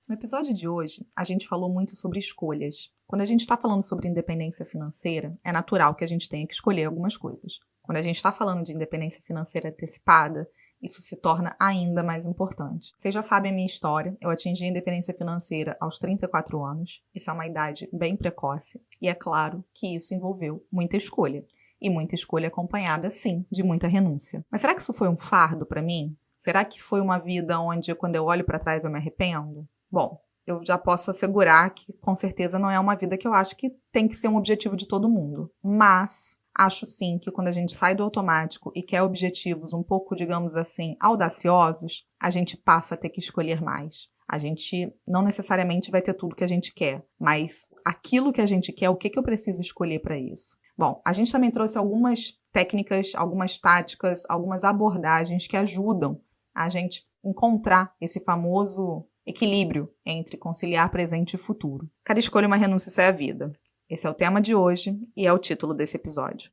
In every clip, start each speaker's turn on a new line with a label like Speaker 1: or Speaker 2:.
Speaker 1: No episódio de hoje, a gente falou muito sobre escolhas. Quando a gente está falando sobre independência financeira, é natural que a gente tenha que escolher algumas coisas. Quando a gente está falando de independência financeira antecipada, isso se torna ainda mais importante. Vocês já sabem a minha história, eu atingi a independência financeira aos 34 anos, isso é uma idade bem precoce, e é claro que isso envolveu muita escolha. E muita escolha acompanhada, sim, de muita renúncia. Mas será que isso foi um fardo para mim? Será que foi uma vida onde, quando eu olho para trás, eu me arrependo? Bom, eu já posso assegurar que, com certeza, não é uma vida que eu acho que tem que ser um objetivo de todo mundo. Mas acho sim que quando a gente sai do automático e quer objetivos um pouco, digamos assim, audaciosos, a gente passa a ter que escolher mais. A gente não necessariamente vai ter tudo que a gente quer, mas aquilo que a gente quer, o que eu preciso escolher para isso? Bom, a gente também trouxe algumas técnicas, algumas táticas, algumas abordagens que ajudam a gente encontrar esse famoso equilíbrio entre conciliar presente e futuro. Cada escolha é uma renúncia, isso é a vida. Esse é o tema de hoje e é o título desse episódio.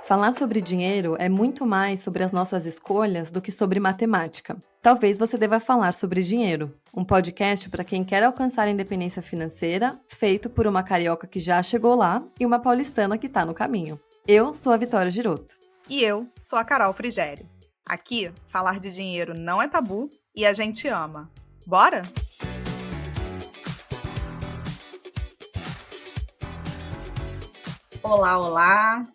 Speaker 2: Falar sobre dinheiro é muito mais sobre as nossas escolhas do que sobre matemática. Talvez você deva falar sobre dinheiro, um podcast para quem quer alcançar a independência financeira, feito por uma carioca que já chegou lá e uma paulistana que está no caminho. Eu sou a Vitória Giroto.
Speaker 1: E eu sou a Carol Frigério. Aqui, falar de dinheiro não é tabu e a gente ama. Bora? Olá, olá!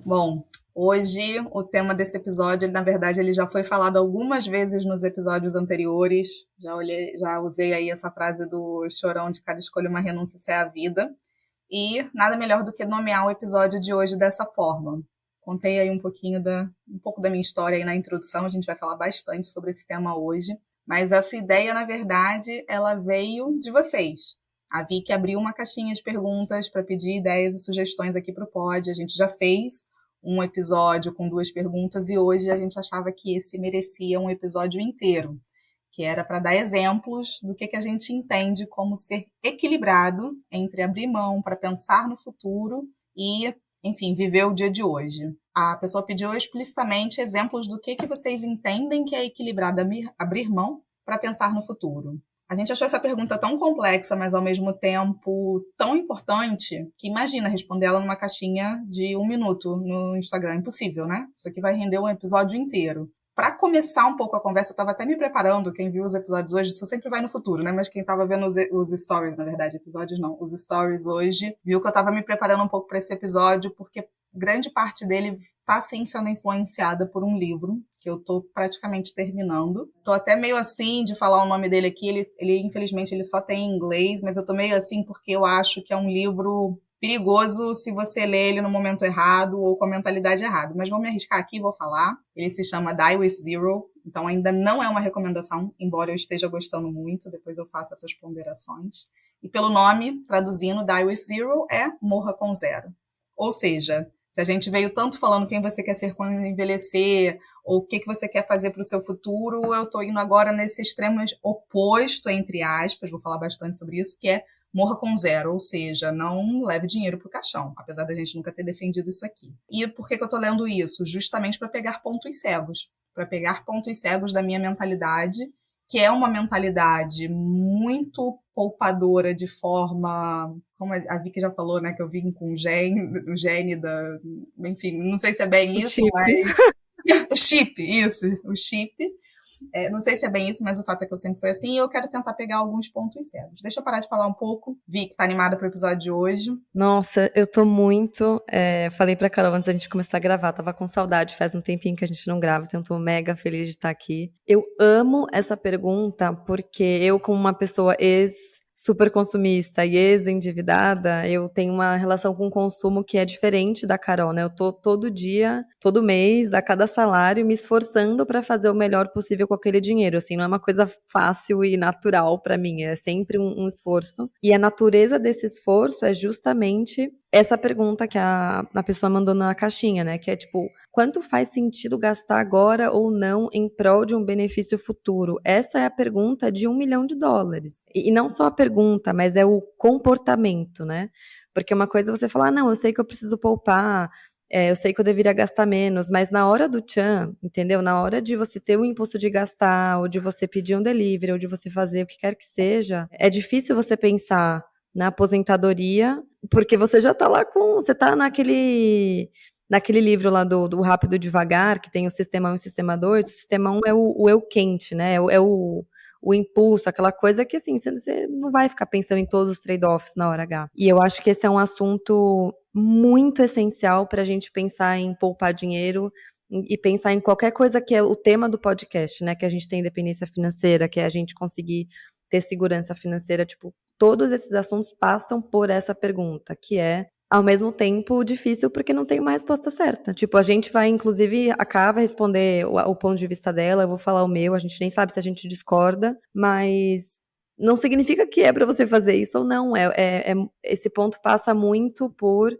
Speaker 1: Bom, hoje o tema desse episódio, na verdade, ele já foi falado algumas vezes nos episódios anteriores. Já usei aí essa frase do Chorão de cada escolha uma renúncia, isso é a vida. E nada melhor do que nomear o episódio de hoje dessa forma. Contei aí um pouco da minha história aí na introdução, a gente vai falar bastante sobre esse tema hoje. Mas essa ideia, na verdade, ela veio de vocês. A Vicky abriu uma caixinha de perguntas para pedir ideias e sugestões aqui para o pod. A gente já fez um episódio com 2 perguntas e hoje a gente achava que esse merecia um episódio inteiro, que era para dar exemplos do que a gente entende como ser equilibrado entre abrir mão para pensar no futuro e, enfim, viver o dia de hoje. A pessoa pediu explicitamente exemplos do que vocês entendem que é equilibrado abrir mão para pensar no futuro. A gente achou essa pergunta tão complexa, mas ao mesmo tempo tão importante, que imagina responder ela numa caixinha de 1 minuto no Instagram. Impossível, né? Isso aqui vai render um episódio inteiro. Para começar um pouco a conversa, eu estava até me preparando, quem viu os episódios hoje, isso sempre vai no futuro, né? Mas quem estava vendo os stories, na verdade, episódios não, os stories hoje, viu que eu estava me preparando um pouco para esse episódio, porque grande parte dele está, sim, sendo influenciada por um livro que eu estou praticamente terminando. Estou até meio assim de falar o nome dele aqui, ele infelizmente ele só tem em inglês, mas eu estou meio assim porque eu acho que é um livro perigoso se você lê ele no momento errado ou com a mentalidade errada. Mas vou me arriscar aqui e vou falar. Ele se chama Die With Zero, então ainda não é uma recomendação, embora eu esteja gostando muito, depois eu faço essas ponderações. E pelo nome, traduzindo, Die With Zero é Morra com Zero. Ou seja, se a gente veio tanto falando quem você quer ser quando envelhecer, ou o que você quer fazer para o seu futuro, eu estou indo agora nesse extremo oposto, entre aspas, vou falar bastante sobre isso, que é morra com zero, ou seja, não leve dinheiro para o caixão, apesar da gente nunca ter defendido isso aqui. E por que eu estou lendo isso? Justamente para pegar pontos cegos da minha mentalidade, que é uma mentalidade muito poupadora de forma, como a Vicky já falou, né, que eu vim com o gene da, enfim, não sei se é bem isso,
Speaker 2: chip.
Speaker 1: mas o chip. Não sei se é bem isso, mas o fato é que eu sempre fui assim e eu quero tentar pegar alguns pontos cegos. Deixa eu parar de falar um pouco. Vicky, tá animada pro episódio de hoje?
Speaker 2: Nossa, eu tô muito... falei pra Carol antes da gente começar a gravar, tava com saudade, faz um tempinho que a gente não grava, então eu tô mega feliz de estar aqui. Eu amo essa pergunta porque eu, como uma pessoa super consumista e ex-endividada, eu tenho uma relação com o consumo que é diferente da Carol, né? Eu tô todo dia, todo mês, a cada salário, me esforçando para fazer o melhor possível com aquele dinheiro, assim, não é uma coisa fácil e natural para mim, é sempre um esforço. E a natureza desse esforço é justamente essa pergunta que a pessoa mandou na caixinha, né? Que é tipo, quanto faz sentido gastar agora ou não em prol de um benefício futuro? Essa é a pergunta de $1 milhão. E não só a pergunta, mas é o comportamento, né? Porque uma coisa é você falar, não, eu sei que eu preciso poupar, eu sei que eu deveria gastar menos, mas na hora do tchan, entendeu? Na hora de você ter o impulso de gastar, ou de você pedir um delivery, ou de você fazer o que quer que seja, é difícil você pensar na aposentadoria, porque você já tá lá você tá naquele livro lá do Rápido e Devagar, que tem o sistema 1 e o sistema 2. O sistema 1 é o eu quente, né? O impulso, aquela coisa que, assim, você não vai ficar pensando em todos os trade-offs na hora H. E eu acho que esse é um assunto muito essencial para a gente pensar em poupar dinheiro e pensar em qualquer coisa que é o tema do podcast, né? Que a gente tem independência financeira, que é a gente conseguir ter segurança financeira. Tipo, todos esses assuntos passam por essa pergunta, que é, ao mesmo tempo, difícil porque não tem uma resposta certa. Tipo, a gente vai, inclusive, a Ká vai responder o ponto de vista dela, eu vou falar o meu, a gente nem sabe se a gente discorda, mas não significa que é para você fazer isso ou não. Esse ponto passa muito por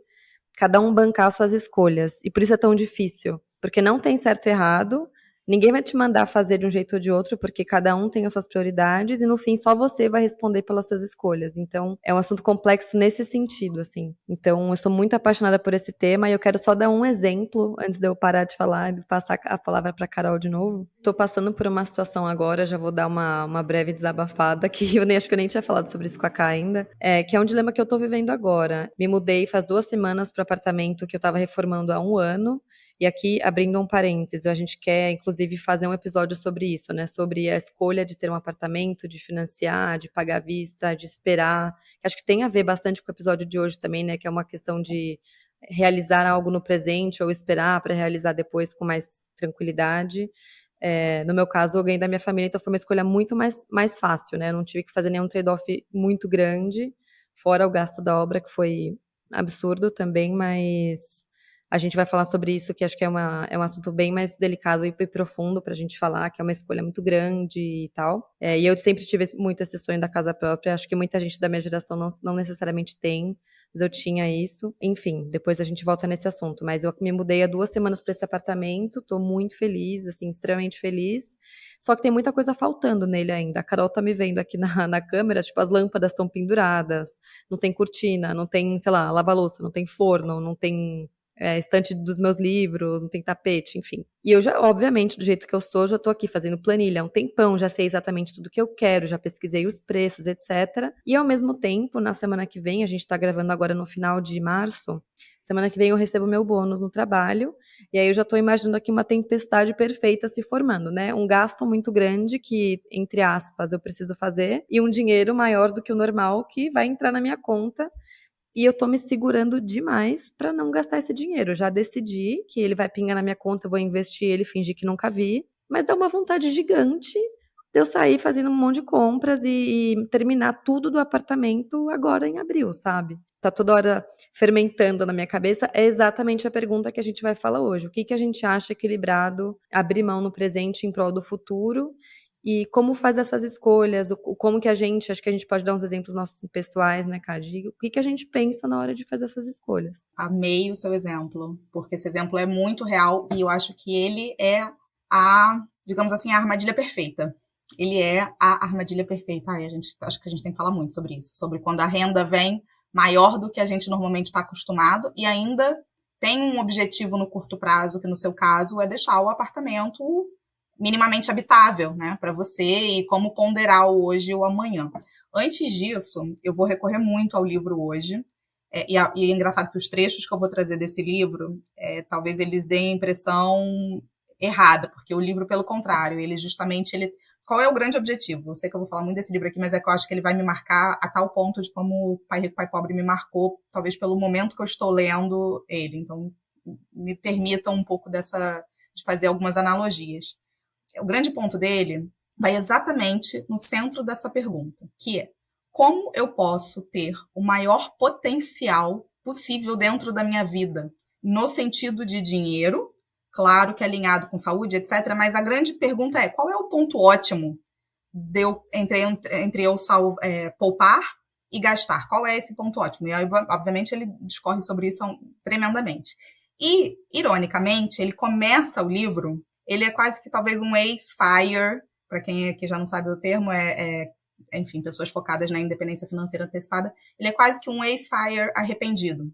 Speaker 2: cada um bancar suas escolhas. E por isso é tão difícil. Porque não tem certo e errado, ninguém vai te mandar fazer de um jeito ou de outro, porque cada um tem as suas prioridades, e no fim só você vai responder pelas suas escolhas. Então, é um assunto complexo nesse sentido, assim. Então, eu sou muito apaixonada por esse tema, e eu quero só dar um exemplo, antes de eu parar de falar e passar a palavra para Carol de novo. Tô passando por uma situação agora, já vou dar uma breve desabafada, que eu acho que eu nem tinha falado sobre isso com a Ká ainda, que é um dilema que eu tô vivendo agora. Me mudei faz 2 semanas para o apartamento que eu tava reformando há 1 ano, e aqui, abrindo um parênteses, a gente quer, inclusive, fazer um episódio sobre isso, né? Sobre a escolha de ter um apartamento, de financiar, de pagar à vista, de esperar. Acho que tem a ver bastante com o episódio de hoje também, né? Que é uma questão de realizar algo no presente ou esperar para realizar depois com mais tranquilidade. No meu caso, alguém da minha família, então foi uma escolha muito mais fácil, né? Eu não tive que fazer nenhum trade-off muito grande, fora o gasto da obra, que foi absurdo também, mas a gente vai falar sobre isso, que acho que é um assunto bem mais delicado e profundo pra gente falar, que é uma escolha muito grande e tal. E eu sempre tive muito esse sonho da casa própria, acho que muita gente da minha geração não necessariamente tem, mas eu tinha isso. Enfim, depois a gente volta nesse assunto, mas eu me mudei há 2 semanas para esse apartamento, tô muito feliz, assim, extremamente feliz, só que tem muita coisa faltando nele ainda. A Carol tá me vendo aqui na câmera, tipo, as lâmpadas estão penduradas, não tem cortina, não tem, sei lá, lava-louça, não tem forno, não tem estante dos meus livros, não tem tapete, enfim. E eu já, obviamente, do jeito que eu sou, já tô aqui fazendo planilha há um tempão, já sei exatamente tudo que eu quero, já pesquisei os preços, etc. E ao mesmo tempo, na semana que vem, a gente tá gravando agora no final de março, semana que vem eu recebo meu bônus no trabalho, e aí eu já tô imaginando aqui uma tempestade perfeita se formando, né? Um gasto muito grande que, entre aspas, eu preciso fazer, e um dinheiro maior do que o normal que vai entrar na minha conta. E eu tô me segurando demais pra não gastar esse dinheiro. Eu já decidi que ele vai pingar na minha conta, eu vou investir ele, fingir que nunca vi. Mas dá uma vontade gigante de eu sair fazendo um monte de compras e terminar tudo do apartamento agora em abril, sabe? Tá toda hora fermentando na minha cabeça. É exatamente a pergunta que a gente vai falar hoje. O que que a gente acha equilibrado, abrir mão no presente em prol do futuro? E como fazer essas escolhas, como que a gente, acho que a gente pode dar uns exemplos nossos pessoais, né, Cade? O que que a gente pensa na hora de fazer essas escolhas?
Speaker 1: Amei o seu exemplo, porque esse exemplo é muito real e eu acho que ele é a, digamos assim, a armadilha perfeita. Ele é a armadilha perfeita. Ai, acho que a gente tem que falar muito sobre isso, sobre quando a renda vem maior do que a gente normalmente está acostumado e ainda tem um objetivo no curto prazo, que no seu caso é deixar o apartamento minimamente habitável, né, para você e como ponderar o hoje e o amanhã. Antes disso, eu vou recorrer muito ao livro hoje, e é engraçado que os trechos que eu vou trazer desse livro, talvez eles deem a impressão errada, porque o livro, pelo contrário, qual é o grande objetivo? Eu sei que eu vou falar muito desse livro aqui, mas é que eu acho que ele vai me marcar a tal ponto de como Pai Rico, Pai Pobre me marcou, talvez pelo momento que eu estou lendo ele. Então, me permitam um pouco de fazer algumas analogias. O grande ponto dele vai exatamente no centro dessa pergunta, que é: como eu posso ter o maior potencial possível dentro da minha vida, no sentido de dinheiro, claro que alinhado com saúde, etc., mas a grande pergunta é: qual é o ponto ótimo entre eu poupar e gastar? Qual é esse ponto ótimo? E aí, obviamente, ele discorre sobre isso tremendamente. E, ironicamente, ele começa o livro, ele é quase que talvez um ace-fire, para quem aqui já não sabe o termo, enfim, pessoas focadas na independência financeira antecipada, ele é quase que um ex-fire arrependido.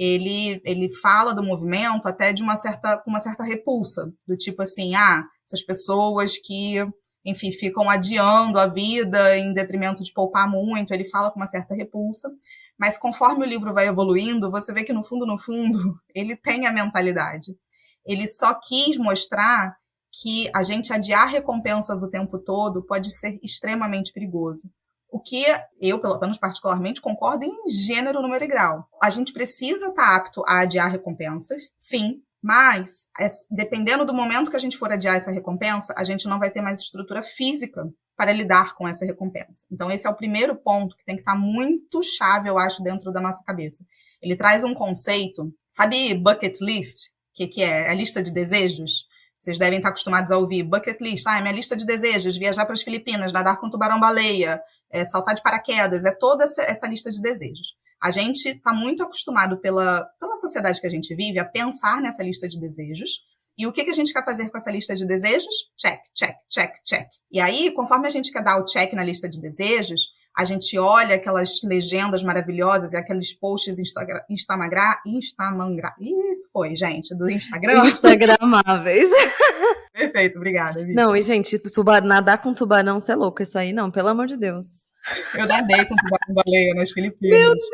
Speaker 1: ele fala do movimento até com uma certa repulsa, do tipo assim, essas pessoas que, enfim, ficam adiando a vida em detrimento de poupar muito, ele fala com uma certa repulsa, mas conforme o livro vai evoluindo, você vê que no fundo, ele tem a mentalidade. Ele só quis mostrar que a gente adiar recompensas o tempo todo pode ser extremamente perigoso. O que eu, pelo menos particularmente, concordo em gênero, número e grau. A gente precisa estar apto a adiar recompensas, sim, mas dependendo do momento que a gente for adiar essa recompensa, a gente não vai ter mais estrutura física para lidar com essa recompensa. Então, esse é o primeiro ponto que tem que estar muito chave, eu acho, dentro da nossa cabeça. Ele traz um conceito, sabe bucket list, que é a lista de desejos? Vocês devem estar acostumados a ouvir bucket list, minha lista de desejos, viajar para as Filipinas, nadar com tubarão-baleia, saltar de paraquedas, é toda essa lista de desejos. A gente está muito acostumado pela sociedade que a gente vive a pensar nessa lista de desejos. E o que a gente quer fazer com essa lista de desejos? Check, check, check, check. E aí, conforme a gente quer dar o check na lista de desejos, a gente olha aquelas legendas maravilhosas e aqueles posts do Instagram.
Speaker 2: Instagramáveis.
Speaker 1: Perfeito, obrigada, Vicky.
Speaker 2: Não, e gente, nadar com tubarão, você é louco, isso aí não, pelo amor de Deus.
Speaker 1: Eu nadei com tubarão-baleia nas Filipinas.
Speaker 2: Meu Deus!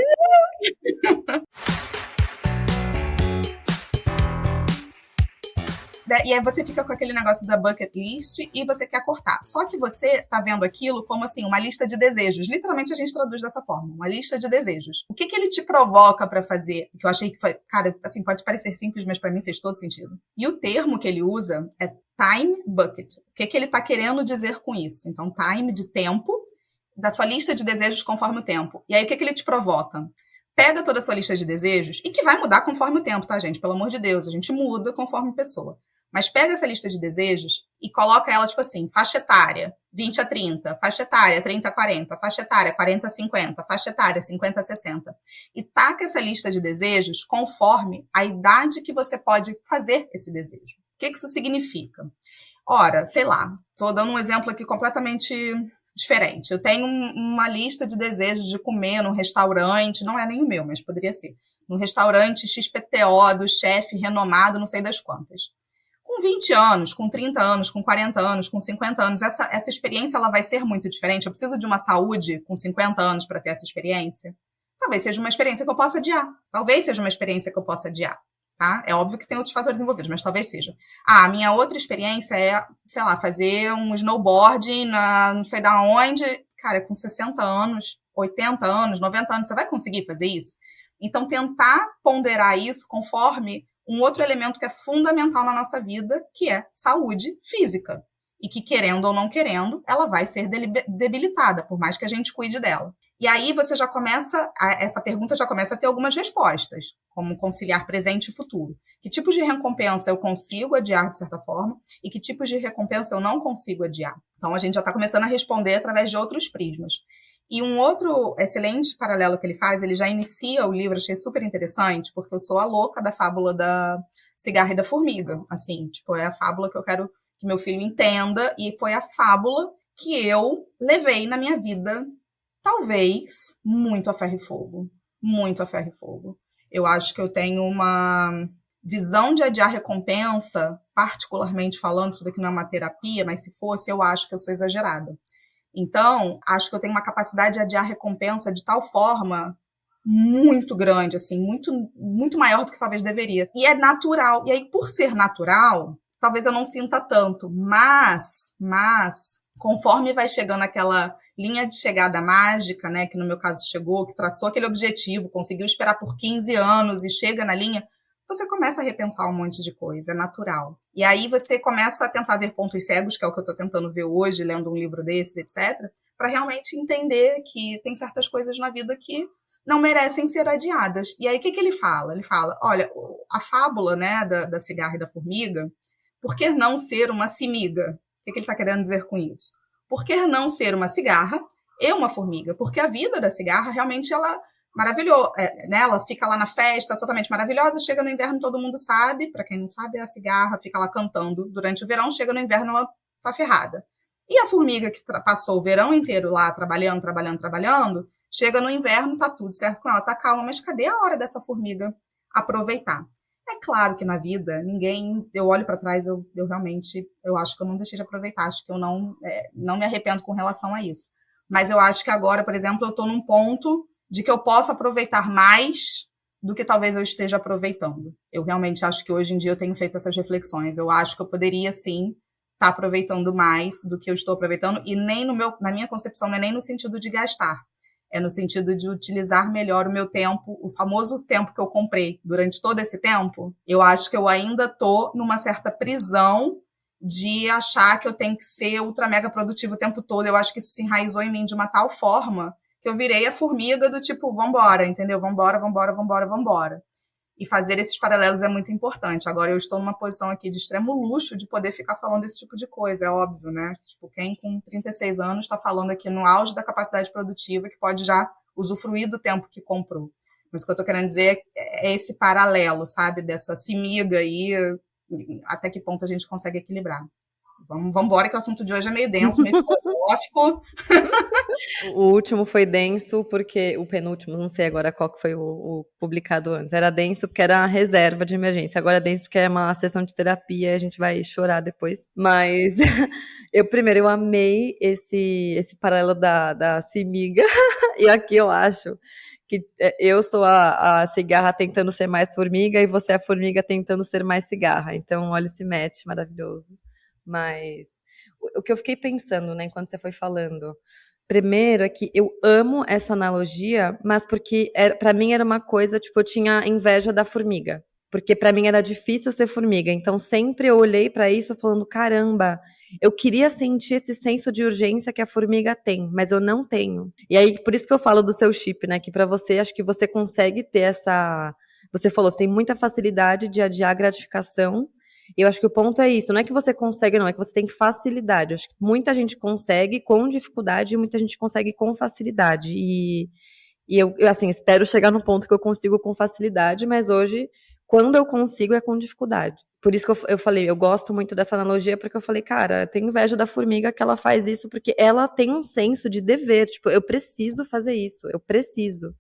Speaker 1: E aí você fica com aquele negócio da bucket list e você quer cortar. Só que você tá vendo aquilo como, assim, uma lista de desejos. Literalmente a gente traduz dessa forma, uma lista de desejos. O que ele te provoca para fazer? Que eu achei que foi, cara, assim, pode parecer simples, mas para mim fez todo sentido. E o termo que ele usa é time bucket. O que ele tá querendo dizer com isso? Então, time de tempo, da sua lista de desejos conforme o tempo. E aí o que ele te provoca? Pega toda a sua lista de desejos, e que vai mudar conforme o tempo, tá, gente? Pelo amor de Deus, a gente muda conforme pessoa. Mas pega essa lista de desejos e coloca ela, tipo assim, faixa etária, 20 a 30, faixa etária, 30 a 40, faixa etária, 40 a 50, faixa etária, 50 a 60. E taca essa lista de desejos conforme a idade que você pode fazer esse desejo. O que isso significa? Ora, sei lá, tô dando um exemplo aqui completamente diferente. Eu tenho uma lista de desejos de comer num restaurante, não é nem o meu, mas poderia ser, num restaurante XPTO do chefe renomado, não sei das quantas. Com 20 anos, com 30 anos, com 40 anos, com 50 anos, essa experiência ela vai ser muito diferente. Eu preciso de uma saúde com 50 anos para ter essa experiência? Talvez seja uma experiência que eu possa adiar. Talvez seja uma experiência que eu possa adiar. Tá? É óbvio que tem outros fatores envolvidos, mas talvez seja. A minha outra experiência é, sei lá, fazer um snowboarding não sei da onde. Cara, com 60 anos, 80 anos, 90 anos, você vai conseguir fazer isso? Então, tentar ponderar isso conforme um outro elemento que é fundamental na nossa vida, que é saúde física. E que, querendo ou não querendo, ela vai ser debilitada, por mais que a gente cuide dela. E aí você já começa, essa pergunta já começa a ter algumas respostas, como conciliar presente e futuro. Que tipos de recompensa eu consigo adiar, de certa forma, e que tipos de recompensa eu não consigo adiar? Então, a gente já está começando a responder através de outros prismas. E um outro excelente paralelo que ele faz, ele já inicia o livro, achei super interessante, porque eu sou a louca da fábula da cigarra e da formiga. Assim, tipo, é a fábula que eu quero que meu filho entenda, e foi a fábula que eu levei na minha vida, talvez, muito a ferro e fogo. Muito a ferro e fogo. Eu acho que eu tenho uma visão de adiar recompensa, particularmente falando, isso daqui não é uma terapia, mas se fosse, eu acho que eu sou exagerada. Então, acho que eu tenho uma capacidade de adiar recompensa de tal forma muito grande, assim, muito, muito maior do que talvez deveria. E é natural. E aí, por ser natural, talvez eu não sinta tanto. Mas, conforme vai chegando aquela linha de chegada mágica, né, que no meu caso chegou, que traçou aquele objetivo, conseguiu esperar por 15 anos e chega na linha, você começa a repensar um monte de coisa, é natural. E aí você começa a tentar ver pontos cegos, que é o que eu estou tentando ver hoje, lendo um livro desses, etc., para realmente entender que tem certas coisas na vida que não merecem ser adiadas. E aí o que ele fala? Ele fala, olha, a fábula, né, da cigarra e da formiga, por que não ser uma simiga? O que ele está querendo dizer com isso? Por que não ser uma cigarra e uma formiga? Porque a vida da cigarra realmente ela maravilhosa, né? Ela fica lá na festa, totalmente maravilhosa, chega no inverno, todo mundo sabe, para quem não sabe, a cigarra fica lá cantando durante o verão, chega no inverno, ela tá ferrada. E a formiga que passou o verão inteiro lá, trabalhando, chega no inverno, tá tudo certo com ela, tá calma, mas cadê a hora dessa formiga aproveitar. É claro que na vida, eu olho para trás, eu realmente, eu acho que eu não deixei de aproveitar, acho que eu não me arrependo com relação a isso. Mas eu acho que agora, por exemplo, eu estou num ponto de que eu posso aproveitar mais do que talvez eu esteja aproveitando. Eu realmente acho que hoje em dia eu tenho feito essas reflexões. Eu acho que eu poderia, sim, estar aproveitando mais do que eu estou aproveitando, e nem na minha concepção, não é nem no sentido de gastar, é no sentido de utilizar melhor o meu tempo, o famoso tempo que eu comprei durante todo esse tempo. Eu acho que eu ainda estou numa certa prisão de achar que eu tenho que ser ultra mega produtivo o tempo todo. Eu acho que isso se enraizou em mim de uma tal forma que eu virei a formiga do tipo, vambora, entendeu? Vambora, vambora, vambora, vambora. E fazer esses paralelos é muito importante. Agora, eu estou numa posição aqui de extremo luxo de poder ficar falando esse tipo de coisa, é óbvio, né? Tipo, quem com 36 anos está falando aqui no auge da capacidade produtiva que pode já usufruir do tempo que comprou. Mas o que eu estou querendo dizer é esse paralelo, sabe? Dessa semiga aí, até que ponto a gente consegue equilibrar. Vamos embora, que o assunto de hoje é meio denso, meio filosófico.
Speaker 2: O último foi denso, porque o penúltimo, não sei agora qual que foi o publicado antes. Era denso porque era uma reserva de emergência. Agora é denso porque é uma sessão de terapia, a gente vai chorar depois. Mas eu amei esse paralelo da Simiga. E aqui eu acho que eu sou a cigarra tentando ser mais formiga e você é a formiga tentando ser mais cigarra. Então, olha esse match maravilhoso. Mas o que eu fiquei pensando, né, enquanto você foi falando, primeiro é que eu amo essa analogia, mas porque para mim era uma coisa, tipo, eu tinha inveja da formiga. Porque para mim era difícil ser formiga. Então sempre eu olhei para isso falando, caramba, eu queria sentir esse senso de urgência que a formiga tem, mas eu não tenho. E aí por isso que eu falo do seu chip, né, que para você acho que você consegue ter essa, você falou, você tem muita facilidade de adiar a gratificação. E eu acho que o ponto é isso, não é que você consegue, não, é que você tem facilidade. Eu acho que muita gente consegue com dificuldade e muita gente consegue com facilidade. E eu, assim, espero chegar no ponto que eu consigo com facilidade, mas hoje, quando eu consigo, é com dificuldade. Por isso que eu falei, eu gosto muito dessa analogia, porque eu falei, cara, eu tenho inveja da formiga que ela faz isso, porque ela tem um senso de dever, tipo, eu preciso fazer isso, eu preciso.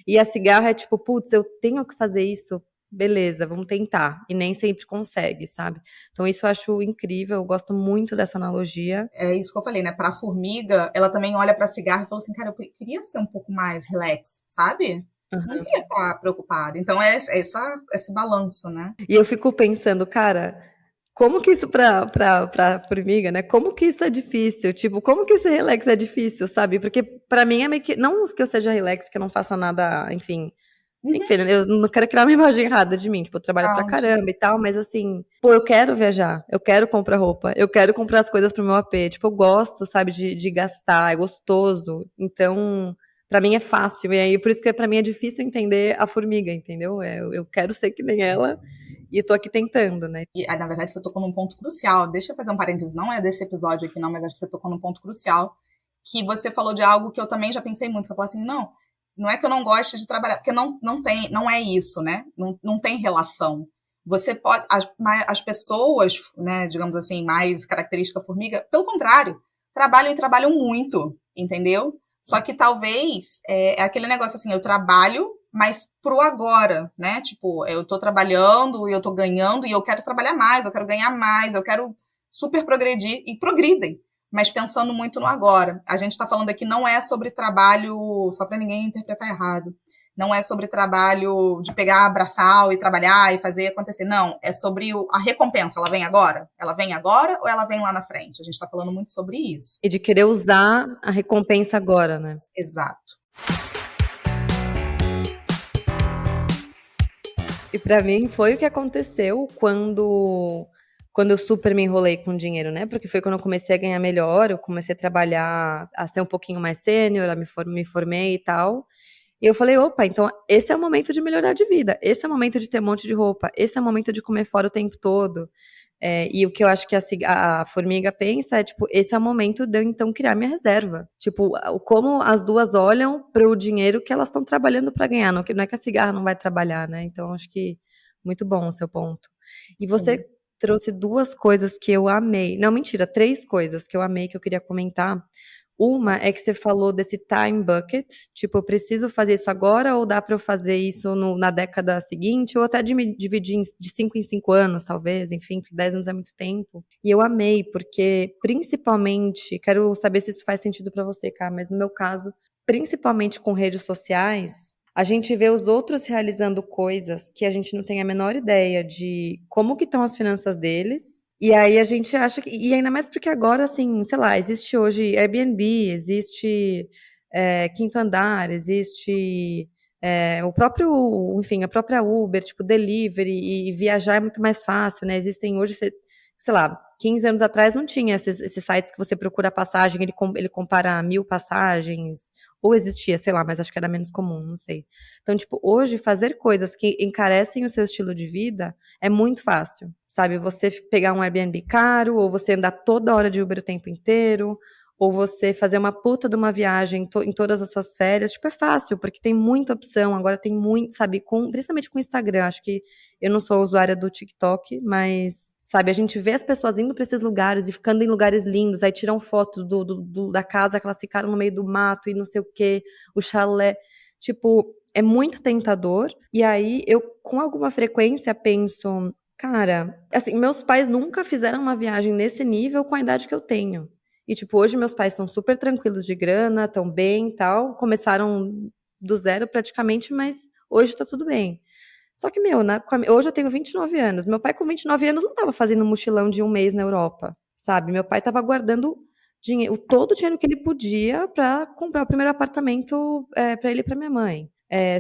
Speaker 2: E a cigarra é tipo, putz, eu tenho que fazer isso, beleza, vamos tentar. E nem sempre consegue, sabe? Então isso eu acho incrível, eu gosto muito dessa analogia.
Speaker 1: É isso que eu falei, né? Para a formiga, ela também olha para a cigarra e fala assim, cara, eu queria ser um pouco mais relax, sabe? Não queria estar preocupada. Então esse balanço, né?
Speaker 2: E eu fico pensando, cara, como que isso pra formiga, né? Como que isso é difícil? Tipo, como que esse relax é difícil, sabe? Porque pra mim é meio que. Não que eu seja relax, que eu não faça nada, enfim. Enfim, eu não quero criar uma imagem errada de mim. Tipo, eu trabalho pra caramba e tal, mas assim, pô, eu quero viajar, eu quero comprar roupa, eu quero comprar as coisas pro meu AP. Tipo, eu gosto, sabe, de gastar, é gostoso. Então, pra mim é fácil. E aí, por isso que pra mim é difícil entender a formiga, entendeu? Eu quero ser que nem ela e eu tô aqui tentando, né?
Speaker 1: E, na verdade, você tocou num ponto crucial. Deixa eu fazer um parênteses, não é desse episódio aqui, não, mas acho que você tocou num ponto crucial. Que você falou de algo que eu também já pensei muito, que eu falo assim, não é que eu não goste de trabalhar, porque não é isso, né? Não tem relação. Você pode, as pessoas, né, digamos assim, mais característica formiga, pelo contrário, trabalham e trabalham muito, entendeu? Só que talvez é aquele negócio assim, eu trabalho, mas pro agora, né? Tipo, eu tô trabalhando e eu tô ganhando e eu quero trabalhar mais, eu quero ganhar mais, eu quero super progredir e progridem, mas pensando muito no agora. A gente está falando aqui não é sobre trabalho, só para ninguém interpretar errado, não é sobre trabalho de pegar braçal e trabalhar e fazer acontecer, não, é sobre a recompensa, ela vem agora? Ela vem agora ou ela vem lá na frente? A gente está falando muito sobre isso.
Speaker 2: E de querer usar a recompensa agora, né?
Speaker 1: Exato.
Speaker 2: E pra mim foi o que aconteceu quando eu super me enrolei com dinheiro, né? Porque foi quando eu comecei a ganhar melhor, eu comecei a trabalhar, a ser um pouquinho mais sênior, me formei e tal. E eu falei, opa, então esse é o momento de melhorar de vida, esse é o momento de ter um monte de roupa, esse é o momento de comer fora o tempo todo. E o que eu acho que a formiga pensa é, tipo, esse é o momento de eu, então, criar minha reserva. Tipo, como as duas olham para o dinheiro que elas estão trabalhando para ganhar. Não é que a cigarra não vai trabalhar, né? Então, acho que muito bom o seu ponto. E você trouxe duas coisas que eu amei. Não, mentira, três coisas que eu amei, que eu queria comentar. Uma é que você falou desse time bucket, tipo, eu preciso fazer isso agora ou dá para eu fazer isso na década seguinte, ou até dividir de 5 em 5 anos, talvez, enfim, porque 10 anos é muito tempo. E eu amei, porque principalmente, quero saber se isso faz sentido para você, cara, mas no meu caso, principalmente com redes sociais, a gente vê os outros realizando coisas que a gente não tem a menor ideia de como que estão as finanças deles. E aí a gente acha que, e ainda mais porque agora, assim, sei lá, existe hoje Airbnb, existe Quinto Andar, existe o próprio, enfim, a própria Uber, tipo, delivery, e viajar é muito mais fácil, né? Existem hoje, sei lá, 15 anos atrás não tinha esses sites que você procura passagem, ele compara 1.000 passagens, ou existia, sei lá, mas acho que era menos comum, não sei. Então, tipo, hoje fazer coisas que encarecem o seu estilo de vida é muito fácil, sabe? Você pegar um Airbnb caro, ou você andar toda hora de Uber o tempo inteiro, ou você fazer uma puta de uma viagem em todas as suas férias, tipo, é fácil, porque tem muita opção, agora tem muito, sabe, principalmente com o Instagram, acho que eu não sou usuária do TikTok, mas, sabe, a gente vê as pessoas indo para esses lugares e ficando em lugares lindos, aí tiram foto da casa que elas ficaram no meio do mato e não sei o quê, o chalé, tipo, é muito tentador, e aí eu, com alguma frequência, penso, cara, assim, meus pais nunca fizeram uma viagem nesse nível com a idade que eu tenho. E, tipo, hoje meus pais estão super tranquilos de grana, estão bem e tal. Começaram do zero praticamente, mas hoje tá tudo bem. Só que, meu, hoje eu tenho 29 anos. Meu pai, com 29 anos, não tava fazendo um mochilão de um mês na Europa, sabe? Meu pai tava guardando todo o dinheiro que ele podia pra comprar o primeiro apartamento pra ele e pra minha mãe.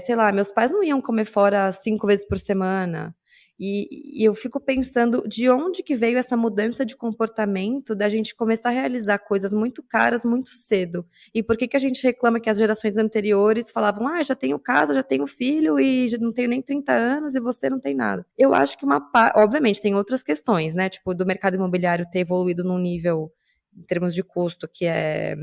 Speaker 2: Sei lá, meus pais não iam comer fora 5 vezes por semana. E eu fico pensando de onde que veio essa mudança de comportamento da gente começar a realizar coisas muito caras muito cedo. E por que que a gente reclama que as gerações anteriores falavam, já tenho casa, já tenho filho e já não tenho nem 30 anos e você não tem nada. Eu acho que obviamente tem outras questões, né? Tipo, do mercado imobiliário ter evoluído num nível, em termos de custo, que é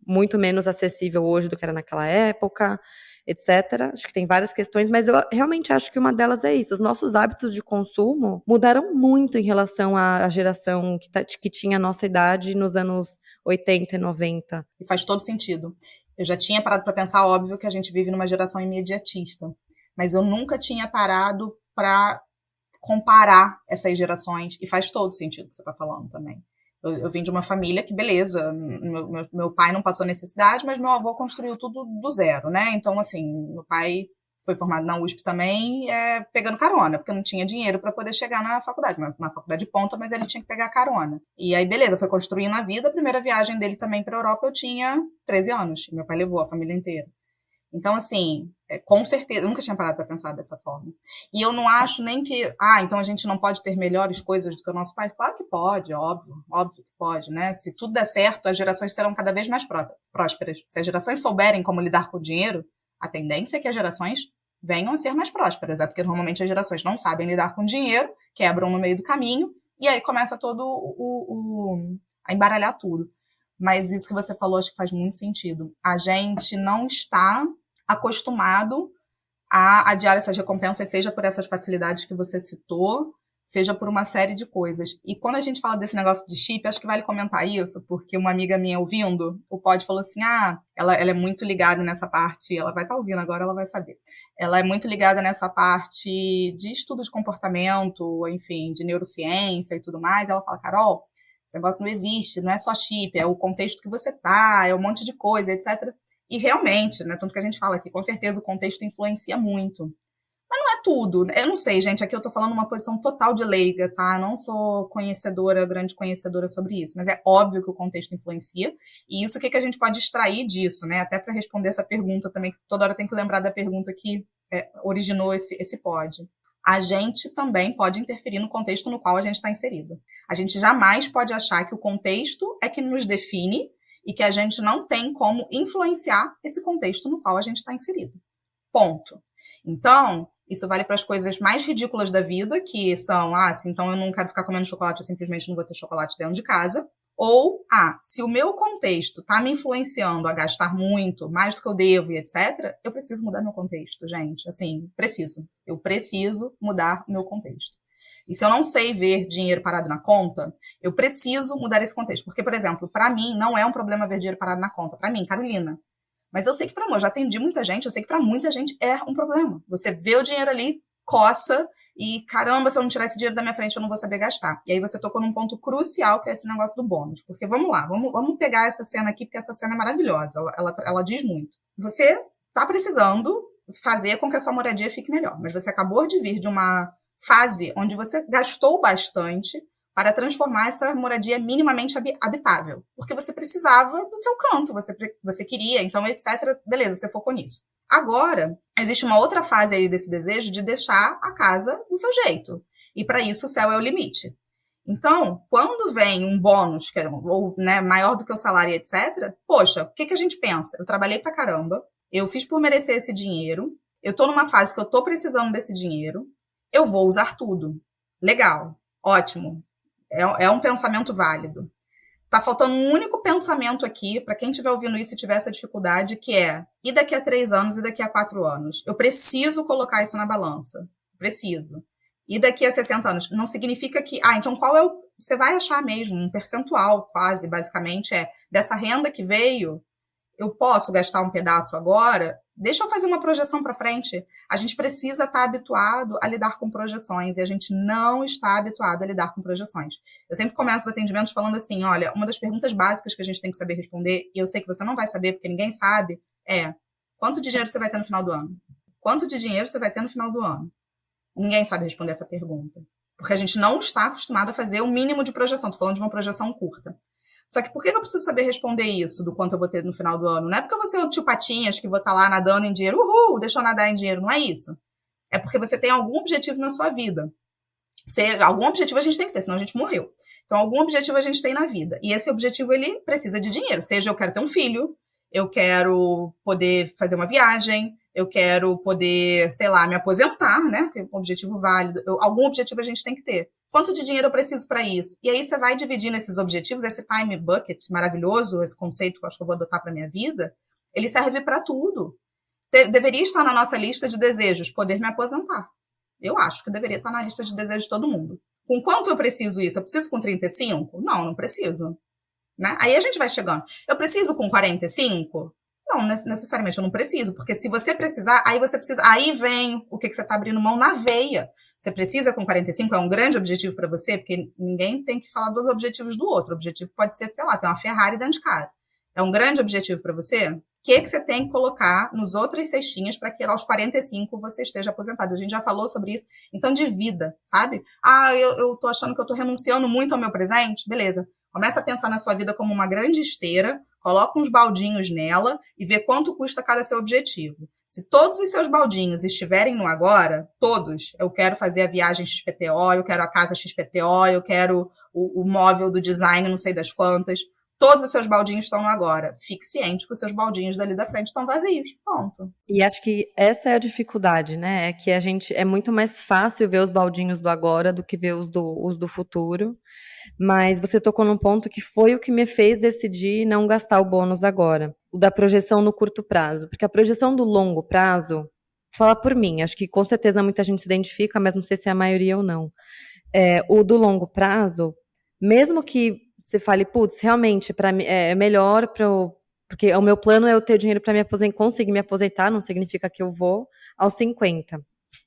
Speaker 2: muito menos acessível hoje do que era naquela época, etc. Acho que tem várias questões, mas eu realmente acho que uma delas é isso. Os nossos hábitos de consumo mudaram muito em relação à geração que tinha a nossa idade nos anos 80 e 90.
Speaker 1: E faz todo sentido. Eu já tinha parado para pensar, óbvio, que a gente vive numa geração imediatista, mas eu nunca tinha parado para comparar essas gerações, e faz todo sentido o que você está falando também. Eu vim de uma família que, beleza, meu pai não passou necessidade, mas meu avô construiu tudo do zero, né? Então, assim, meu pai foi formado na USP também, pegando carona, porque não tinha dinheiro para poder chegar na faculdade, uma faculdade de ponta, mas ele tinha que pegar carona. E aí, beleza, foi construindo a vida. A primeira viagem dele também para a Europa eu tinha 13 anos, meu pai levou a família inteira. Então, assim, com certeza, eu nunca tinha parado para pensar dessa forma. E eu não acho nem que, então a gente não pode ter melhores coisas do que o nosso pai. Claro que pode, óbvio que pode, né? Se tudo der certo, as gerações serão cada vez mais prósperas. Se as gerações souberem como lidar com o dinheiro, a tendência é que as gerações venham a ser mais prósperas, porque normalmente as gerações não sabem lidar com o dinheiro, quebram no meio do caminho, e aí começa todo a embaralhar tudo. Mas isso que você falou, acho que faz muito sentido. A gente não está acostumado a adiar essas recompensas, seja por essas facilidades que você citou, seja por uma série de coisas. E quando a gente fala desse negócio de chip, acho que vale comentar isso, porque uma amiga minha ouvindo, o Pod falou assim, ela é muito ligada nessa parte, ela vai estar ouvindo agora, ela vai saber. Ela é muito ligada nessa parte de estudo de comportamento, enfim, de neurociência e tudo mais. Ela fala, Carol, esse negócio não existe, não é só chip, é o contexto que você tá, é um monte de coisa, etc. E realmente, né, tanto que a gente fala aqui, com certeza o contexto influencia muito. Mas não é tudo. Eu não sei, gente, aqui eu tô falando uma posição total de leiga, tá? Não sou grande conhecedora sobre isso, mas é óbvio que o contexto influencia. E isso, o que a gente pode extrair disso, né? Até para responder essa pergunta também, que toda hora tem que lembrar da pergunta que originou esse pod. A gente também pode interferir no contexto no qual a gente está inserido. A gente jamais pode achar que o contexto é que nos define e que a gente não tem como influenciar esse contexto no qual a gente está inserido. Ponto. Então, isso vale para as coisas mais ridículas da vida, que são, então eu não quero ficar comendo chocolate, eu simplesmente não vou ter chocolate dentro de casa. Ou, se o meu contexto está me influenciando a gastar muito, mais do que eu devo e etc., eu preciso mudar meu contexto, gente. Assim, eu preciso mudar o meu contexto. E se eu não sei ver dinheiro parado na conta, eu preciso mudar esse contexto. Porque, por exemplo, para mim não é um problema ver dinheiro parado na conta. Para mim, Carolina. Mas eu sei que para mim, eu já atendi muita gente, eu sei que para muita gente é um problema. Você vê o dinheiro ali, coça, e caramba, se eu não tirar esse dinheiro da minha frente, eu não vou saber gastar. E aí você tocou num ponto crucial, que é esse negócio do bônus. Porque vamos lá, vamos pegar essa cena aqui, porque essa cena é maravilhosa, ela diz muito. Você tá precisando fazer com que a sua moradia fique melhor, mas você acabou de vir de uma fase onde você gastou bastante para transformar essa moradia minimamente habitável, porque você precisava do seu canto, você queria, então, etc. Beleza, você focou nisso. Agora, existe uma outra fase aí desse desejo de deixar a casa do seu jeito, e para isso o céu é o limite. Então, quando vem um bônus, que é, ou, né, maior do que o salário, etc., poxa, o que a gente pensa? Eu trabalhei pra caramba, eu fiz por merecer esse dinheiro, eu tô numa fase que eu tô precisando desse dinheiro, eu vou usar tudo. Legal, ótimo. É um pensamento válido. Tá faltando um único pensamento aqui, para quem estiver ouvindo isso e tiver essa dificuldade, que é, e daqui a 3 anos, e daqui a 4 anos? Eu preciso colocar isso na balança. Preciso. E daqui a 60 anos? Não significa que, então qual é o... Você vai achar mesmo, um percentual quase, basicamente, dessa renda que veio, eu posso gastar um pedaço agora? Deixa eu fazer uma projeção para frente. A gente precisa estar habituado a lidar com projeções e a gente não está habituado a lidar com projeções. Eu sempre começo os atendimentos falando assim, olha, uma das perguntas básicas que a gente tem que saber responder, e eu sei que você não vai saber porque ninguém sabe, é quanto de dinheiro você vai ter no final do ano? Quanto de dinheiro você vai ter no final do ano? Ninguém sabe responder essa pergunta. Porque a gente não está acostumado a fazer o mínimo de projeção. Estou falando de uma projeção curta. Só que por que eu preciso saber responder isso, do quanto eu vou ter no final do ano? Não é porque eu vou ser o tio Patinhas que vou estar lá nadando em dinheiro, deixa eu nadar em dinheiro, não é isso. É porque você tem algum objetivo na sua vida. Algum objetivo a gente tem que ter, senão a gente morreu. Então, algum objetivo a gente tem na vida. E esse objetivo, ele precisa de dinheiro. Seja eu quero ter um filho, eu quero poder fazer uma viagem, eu quero poder, sei lá, me aposentar, né? Porque é um objetivo válido. Algum objetivo a gente tem que ter. Quanto de dinheiro eu preciso para isso? E aí você vai dividindo esses objetivos, esse time bucket maravilhoso, esse conceito que eu acho que eu vou adotar para minha vida, ele serve para tudo. Deveria estar na nossa lista de desejos, poder me aposentar. Eu acho que deveria estar na lista de desejos de todo mundo. Com quanto eu preciso isso? Eu preciso com 35? Não preciso. Né? Aí a gente vai chegando. Eu preciso com 45? Não, necessariamente eu não preciso, porque se você precisar, aí você precisa. Aí vem o que você está abrindo mão na veia. Você precisa com 45, é um grande objetivo para você, porque ninguém tem que falar dos objetivos do outro. O objetivo pode ser, sei lá, ter uma Ferrari dentro de casa. É um grande objetivo para você? O que você tem que colocar nos outros cestinhas para que aos 45 você esteja aposentado? A gente já falou sobre isso. Então, divida, sabe? Eu tô achando que eu tô renunciando muito ao meu presente? Beleza. Começa a pensar na sua vida como uma grande esteira, coloca uns baldinhos nela e vê quanto custa cada seu objetivo. Se todos os seus baldinhos estiverem no agora, todos, eu quero fazer a viagem XPTO, eu quero a casa XPTO, eu quero o móvel do design, não sei das quantas, todos os seus baldinhos estão no agora. Fique ciente que os seus baldinhos dali da frente estão vazios. Ponto.
Speaker 2: E acho que essa é a dificuldade, né? É que a gente é muito mais fácil ver os baldinhos do agora do que ver os do futuro. Mas você tocou num ponto que foi o que me fez decidir não gastar o bônus agora. O da projeção no curto prazo. Porque a projeção do longo prazo, fala por mim, acho que com certeza muita gente se identifica, mas não sei se é a maioria ou não. O do longo prazo, mesmo que você fale, putz, realmente, para mim é melhor porque o meu plano é eu ter dinheiro para me aposentar, conseguir me aposentar, não significa que eu vou aos 50.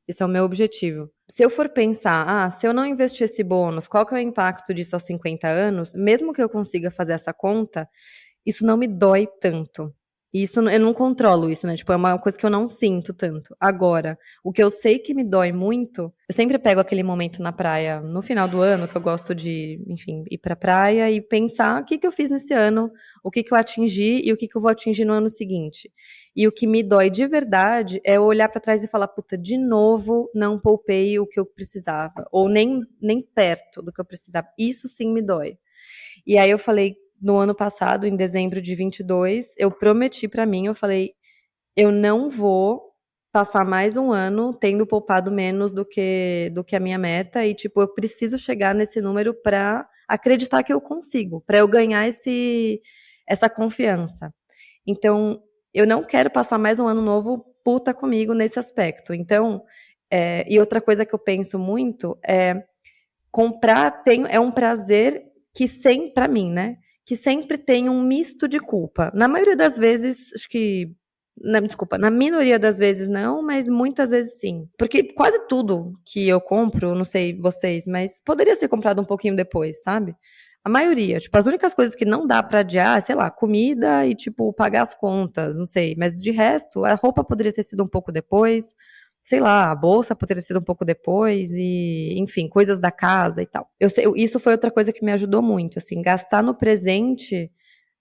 Speaker 2: Esse é o meu objetivo. Se eu for pensar, se eu não investir esse bônus, qual que é o impacto disso aos 50 anos? Mesmo que eu consiga fazer essa conta, isso não me dói tanto. Isso eu não controlo isso, né? Tipo, é uma coisa que eu não sinto tanto. Agora, o que eu sei que me dói muito, eu sempre pego aquele momento na praia no final do ano, que eu gosto de, enfim, ir pra praia e pensar o que eu fiz nesse ano, o que eu atingi e o que eu vou atingir no ano seguinte. E o que me dói de verdade é eu olhar pra trás e falar, puta, de novo não poupei o que eu precisava, ou nem perto do que eu precisava. Isso sim me dói. E aí eu falei, no ano passado, em dezembro de 22, eu prometi pra mim, eu falei, eu não vou passar mais um ano tendo poupado menos do que a minha meta e, tipo, eu preciso chegar nesse número pra acreditar que eu consigo, pra eu ganhar essa confiança. Então, eu não quero passar mais um ano novo puta comigo nesse aspecto. Então, e outra coisa que eu penso muito é comprar é um prazer que sempre, pra mim, né? Que sempre tem um misto de culpa. Na maioria das vezes, acho que desculpa, na minoria das vezes não, mas muitas vezes sim. Porque quase tudo que eu compro, não sei vocês, mas poderia ser comprado um pouquinho depois, sabe? A maioria, tipo, as únicas coisas que não dá pra adiar, sei lá, comida e, tipo, pagar as contas, não sei. Mas de resto, a roupa poderia ter sido um pouco depois, sei lá, a bolsa poderia ter sido um pouco depois e, enfim, coisas da casa e tal. Isso foi outra coisa que me ajudou muito, assim, gastar no presente,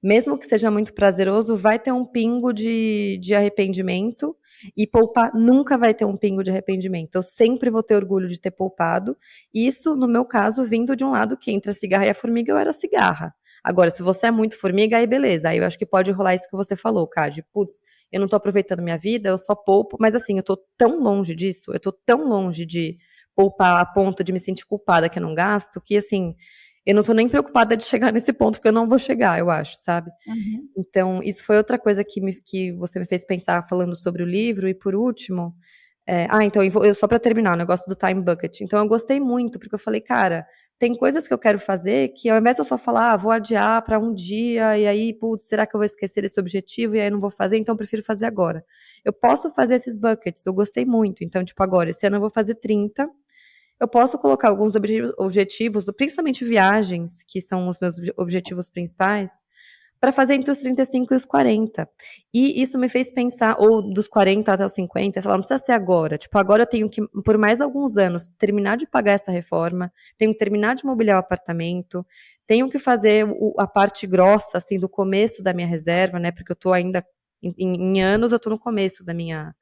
Speaker 2: mesmo que seja muito prazeroso, vai ter um pingo de arrependimento e poupar nunca vai ter um pingo de arrependimento. Eu sempre vou ter orgulho de ter poupado. Isso, no meu caso, vindo de um lado que entre a cigarra e a formiga, eu era cigarra. Agora, se você é muito formiga, aí beleza. Aí eu acho que pode rolar isso que você falou, Cade. Putz, eu não tô aproveitando minha vida, eu só poupo. Mas assim, eu tô tão longe disso, eu tô tão longe de poupar a ponto de me sentir culpada que eu não gasto, que assim, eu não tô nem preocupada de chegar nesse ponto, porque eu não vou chegar, eu acho, sabe?
Speaker 1: Uhum.
Speaker 2: Então, isso foi outra coisa que você me fez pensar falando sobre o livro. E por último, então, só para terminar, o negócio do time bucket. Então, eu gostei muito, porque eu falei, cara, tem coisas que eu quero fazer que ao invés de eu só falar, vou adiar para um dia, e aí, putz, será que eu vou esquecer esse objetivo e aí não vou fazer? Então, eu prefiro fazer agora. Eu posso fazer esses buckets, eu gostei muito. Então, tipo, agora, esse ano eu vou fazer 30. Eu posso colocar alguns objetivos, principalmente viagens, que são os meus objetivos principais, para fazer entre os 35 e os 40. E isso me fez pensar, ou dos 40 até os 50, sei lá, não precisa ser agora. Tipo, agora eu tenho que, por mais alguns anos, terminar de pagar essa reforma, tenho que terminar de mobiliar o apartamento, tenho que fazer a parte grossa, assim, do começo da minha reserva, né? Porque eu tô ainda, em anos, eu tô no começo da minha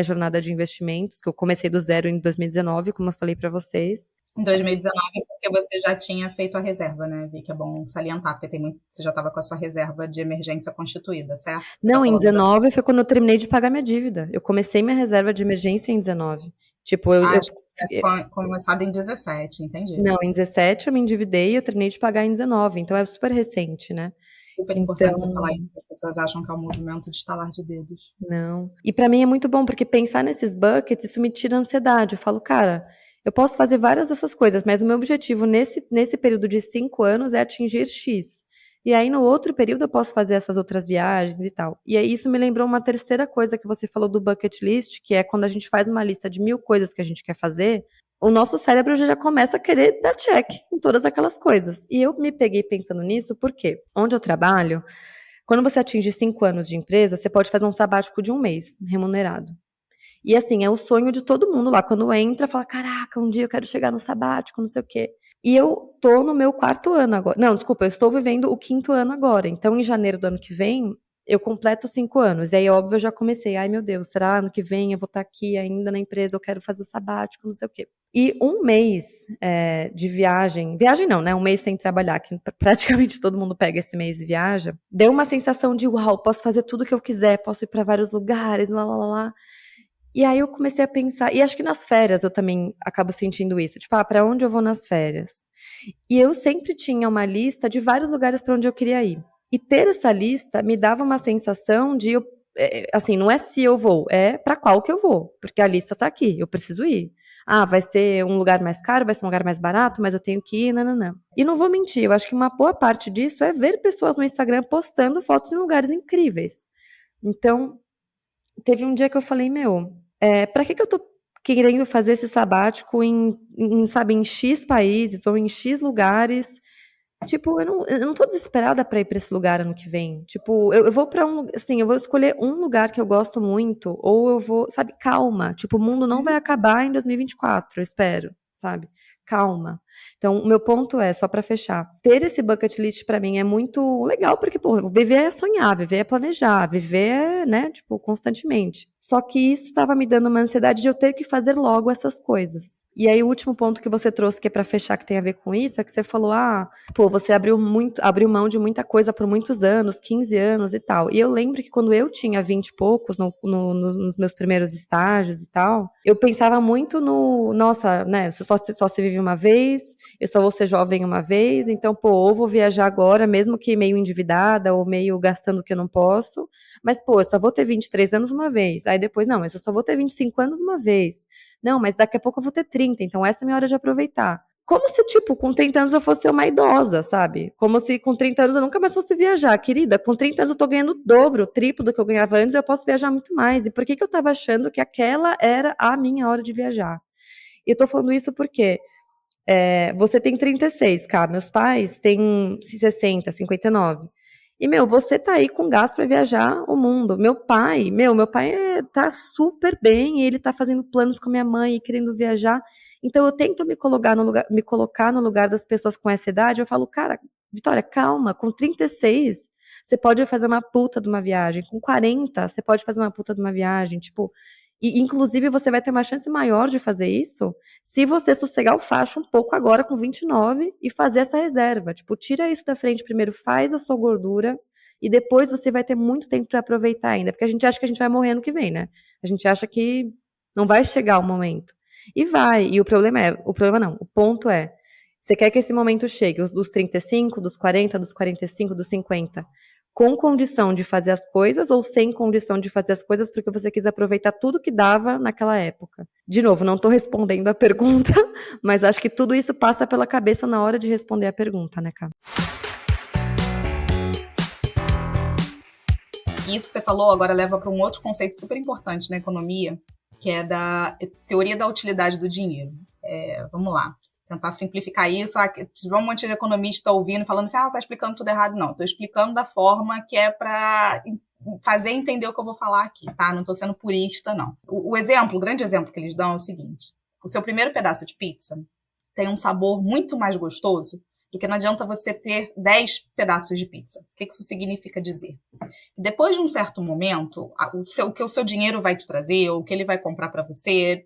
Speaker 2: jornada de investimentos, que eu comecei do zero em 2019, como eu falei para vocês.
Speaker 1: Em 2019, porque você já tinha feito a reserva, né? Vi que é bom salientar, porque você já estava com a sua reserva de emergência constituída, certo? Você está
Speaker 2: Não, em
Speaker 1: falando da sua.
Speaker 2: 19 foi quando eu terminei de pagar minha dívida. Eu comecei minha reserva de emergência em 19. Tipo,
Speaker 1: Acho que tivesse começado em 17, entendi.
Speaker 2: não, em 17 eu me endividei e eu terminei de pagar em 19. Então é super recente, né?
Speaker 1: Super importante você falar
Speaker 2: Então,
Speaker 1: isso, as pessoas acham que é um movimento de estalar de dedos.
Speaker 2: não. E pra mim é muito bom, porque pensar nesses buckets, isso me tira a ansiedade. Eu falo, cara, eu posso fazer várias dessas coisas, mas o meu objetivo nesse período de 5 anos é atingir X. E aí, no outro período, eu posso fazer essas outras viagens e tal. E aí, isso me lembrou uma terceira coisa que você falou do bucket list, que é quando a gente faz uma lista de 1000 coisas que a gente quer fazer, o nosso cérebro já começa a querer dar check em todas aquelas coisas. E eu me peguei pensando nisso porque, onde eu trabalho, quando você atinge 5 anos de empresa, você pode fazer um sabático de um mês, remunerado. E assim, é o sonho de todo mundo lá. Quando entra, fala: caraca, um dia eu quero chegar no sabático, não sei o quê. E eu tô no meu 4º ano agora. Não, desculpa, eu estou vivendo o 5º ano agora. Então, em janeiro do ano que vem, eu completo 5 anos. E aí, óbvio, eu já comecei. Ai, meu Deus, será ano que vem eu vou estar aqui ainda na empresa, eu quero fazer o sabático, não sei o quê. E um mês de viagem não, né? Um mês sem trabalhar, que praticamente todo mundo pega esse mês e viaja, deu uma sensação de uau, posso fazer tudo que eu quiser, posso ir para vários lugares, lá, lá, lá, lá. E aí eu comecei a pensar, e acho que nas férias eu também acabo sentindo isso, tipo, para onde eu vou nas férias? E eu sempre tinha uma lista de vários lugares para onde eu queria ir. E ter essa lista me dava uma sensação de, assim, não é se eu vou, é para qual que eu vou, porque a lista tá aqui, eu preciso ir. Ah, vai ser um lugar mais caro, vai ser um lugar mais barato, mas eu tenho que ir, não. E não vou mentir, eu acho que uma boa parte disso é ver pessoas no Instagram postando fotos em lugares incríveis. Então, teve um dia que eu falei, meu, pra que eu tô querendo fazer esse sabático sabe, em X países ou em X lugares? Tipo, eu não tô desesperada pra ir pra esse lugar ano que vem. Tipo, eu vou pra assim, eu vou escolher um lugar que eu gosto muito, ou eu vou, sabe, calma. Tipo, o mundo não vai acabar em 2024, eu espero, sabe? Calma. Então, o meu ponto é, só pra fechar, ter esse bucket list pra mim é muito legal, porque, pô, viver é sonhar, viver é planejar, viver é, né, tipo, constantemente. Só que isso tava me dando uma ansiedade de eu ter que fazer logo essas coisas. E aí, o último ponto que você trouxe, que é pra fechar, que tem a ver com isso, é que você falou, pô, você abriu mão de muita coisa por muitos anos, 15 anos e tal. E eu lembro que quando eu tinha 20 e poucos, nos meus primeiros estágios e tal, eu pensava muito nossa, né, você só se vive uma vez, eu só vou ser jovem uma vez, então, pô, ou vou viajar agora, mesmo que meio endividada ou meio gastando o que eu não posso, mas, pô, eu só vou ter 23 anos uma vez. Aí depois, não, mas eu só vou ter 25 anos uma vez. Não, mas daqui a pouco eu vou ter 30, então essa é a minha hora de aproveitar. Como se, tipo, com 30 anos eu fosse uma idosa, sabe? Como se com 30 anos eu nunca mais fosse viajar. Querida, com 30 anos eu tô ganhando o dobro, o triplo do que eu ganhava antes, eu posso viajar muito mais. E por que que eu tava achando que aquela era a minha hora de viajar? E eu tô falando isso porque você tem 36, cara. Meus pais têm 60, 59. E, você tá aí com gás pra viajar o mundo. Meu pai tá super bem, e ele tá fazendo planos com a minha mãe e querendo viajar. Então eu tento me colocar no lugar das pessoas com essa idade. Eu falo, cara, Vitória, calma, com 36 você pode fazer uma puta de uma viagem. Com 40 você pode fazer uma puta de uma viagem. Tipo, e inclusive você vai ter uma chance maior de fazer isso se você sossegar o facho um pouco agora com 29 e fazer essa reserva. Tipo, tira isso da frente primeiro, faz a sua gordura e depois você vai ter muito tempo para aproveitar ainda, porque a gente acha que a gente vai morrer ano que vem, né? A gente acha que não vai chegar o momento. E vai. E o ponto é, você quer que esse momento chegue, os dos 35, dos 40, dos 45, dos 50, com condição de fazer as coisas ou sem condição de fazer as coisas porque você quis aproveitar tudo que dava naquela época? De novo, não estou respondendo a pergunta, mas acho que tudo isso passa pela cabeça na hora de responder a pergunta, né, Cá?
Speaker 1: Isso que você falou agora leva para um outro conceito super importante na economia, que é da teoria da utilidade do dinheiro. Vamos lá, tentar simplificar isso. Tiver um monte de economista ouvindo, falando assim, tá explicando tudo errado. Não, estou explicando da forma que é para fazer entender o que eu vou falar aqui, tá? Não estou sendo purista, não. O grande exemplo que eles dão é o seguinte: o seu primeiro pedaço de pizza tem um sabor muito mais gostoso do que não adianta você ter 10 pedaços de pizza. O que isso significa dizer? Depois de um certo momento, o que o seu dinheiro vai te trazer, ou o que ele vai comprar para você,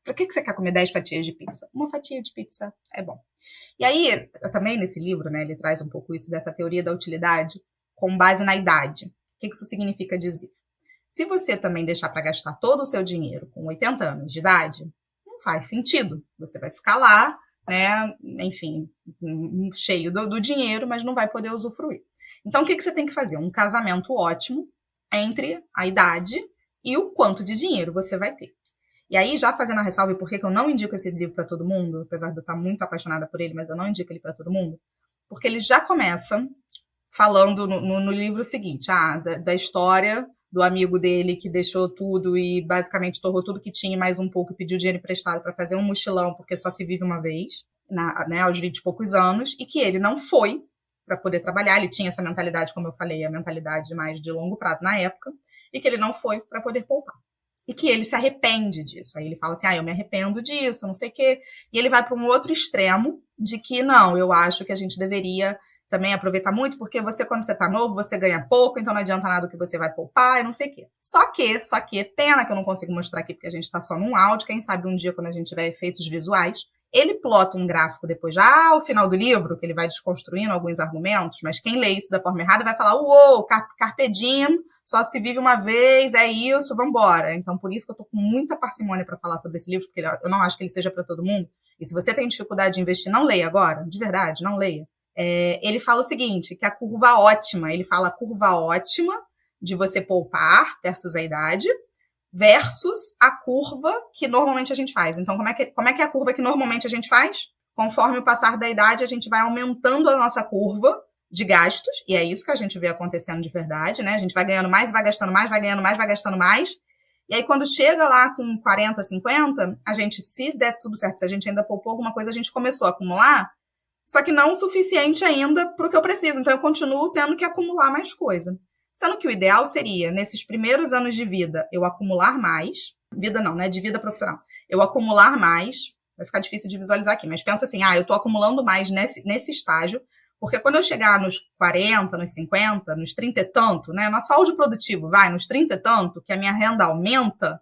Speaker 1: para que você quer comer 10 fatias de pizza? Uma fatia de pizza é bom. E aí, também nesse livro, né, ele traz um pouco isso dessa teoria da utilidade com base na idade. O que isso significa dizer? Se você também deixar para gastar todo o seu dinheiro com 80 anos de idade, não faz sentido. Você vai ficar lá, né, enfim, cheio do dinheiro, mas não vai poder usufruir. Então, o que você tem que fazer? Um casamento ótimo entre a idade e o quanto de dinheiro você vai ter. E aí, já fazendo a ressalva, e por que eu não indico esse livro para todo mundo, apesar de eu estar muito apaixonada por ele, mas eu não indico ele para todo mundo, porque ele já começa falando no livro seguinte, da história do amigo dele que deixou tudo e basicamente torrou tudo que tinha e mais um pouco e pediu dinheiro emprestado para fazer um mochilão, porque só se vive uma vez, né, aos 20 e poucos anos, e que ele não foi para poder trabalhar. Ele tinha essa mentalidade, como eu falei, a mentalidade mais de longo prazo na época, e que ele não foi para poder poupar. E que ele se arrepende disso. Aí ele fala assim, eu me arrependo disso, não sei o quê. E ele vai para um outro extremo de que, não, eu acho que a gente deveria também aproveitar muito, porque você, quando você tá novo, você ganha pouco, então não adianta nada o que você vai poupar e não sei o quê. Só que, pena que eu não consigo mostrar aqui, porque a gente tá só num áudio, quem sabe um dia, quando a gente tiver efeitos visuais, ele plota um gráfico depois, já ao final do livro, que ele vai desconstruindo alguns argumentos, mas quem lê isso da forma errada vai falar, uou, carpe diem, só se vive uma vez, é isso, vambora. Então, por isso que eu tô com muita parcimônia para falar sobre esse livro, porque eu não acho que ele seja para todo mundo. E se você tem dificuldade de investir, não leia agora, de verdade, não leia. Ele fala o seguinte, que a curva ótima, ele fala a curva ótima de você poupar versus a idade, versus a curva que normalmente a gente faz. Então, como é que é a curva que normalmente a gente faz? Conforme o passar da idade, a gente vai aumentando a nossa curva de gastos, e é isso que a gente vê acontecendo de verdade, né? A gente vai ganhando mais, vai gastando mais, vai ganhando mais, vai gastando mais, e aí quando chega lá com 40, 50, a gente, se der tudo certo, se a gente ainda poupou alguma coisa, a gente começou a acumular, só que não o suficiente ainda para o que eu preciso. Então, eu continuo tendo que acumular mais coisa. Sendo que o ideal seria, nesses primeiros anos de vida, eu acumular mais. Vida não, né? De vida profissional. Eu acumular mais. Vai ficar difícil de visualizar aqui, mas pensa assim, eu estou acumulando mais nesse estágio, porque quando eu chegar nos 40, nos 50, nos 30 e tanto, né? Nosso auge produtivo vai nos 30 e tanto, que a minha renda aumenta,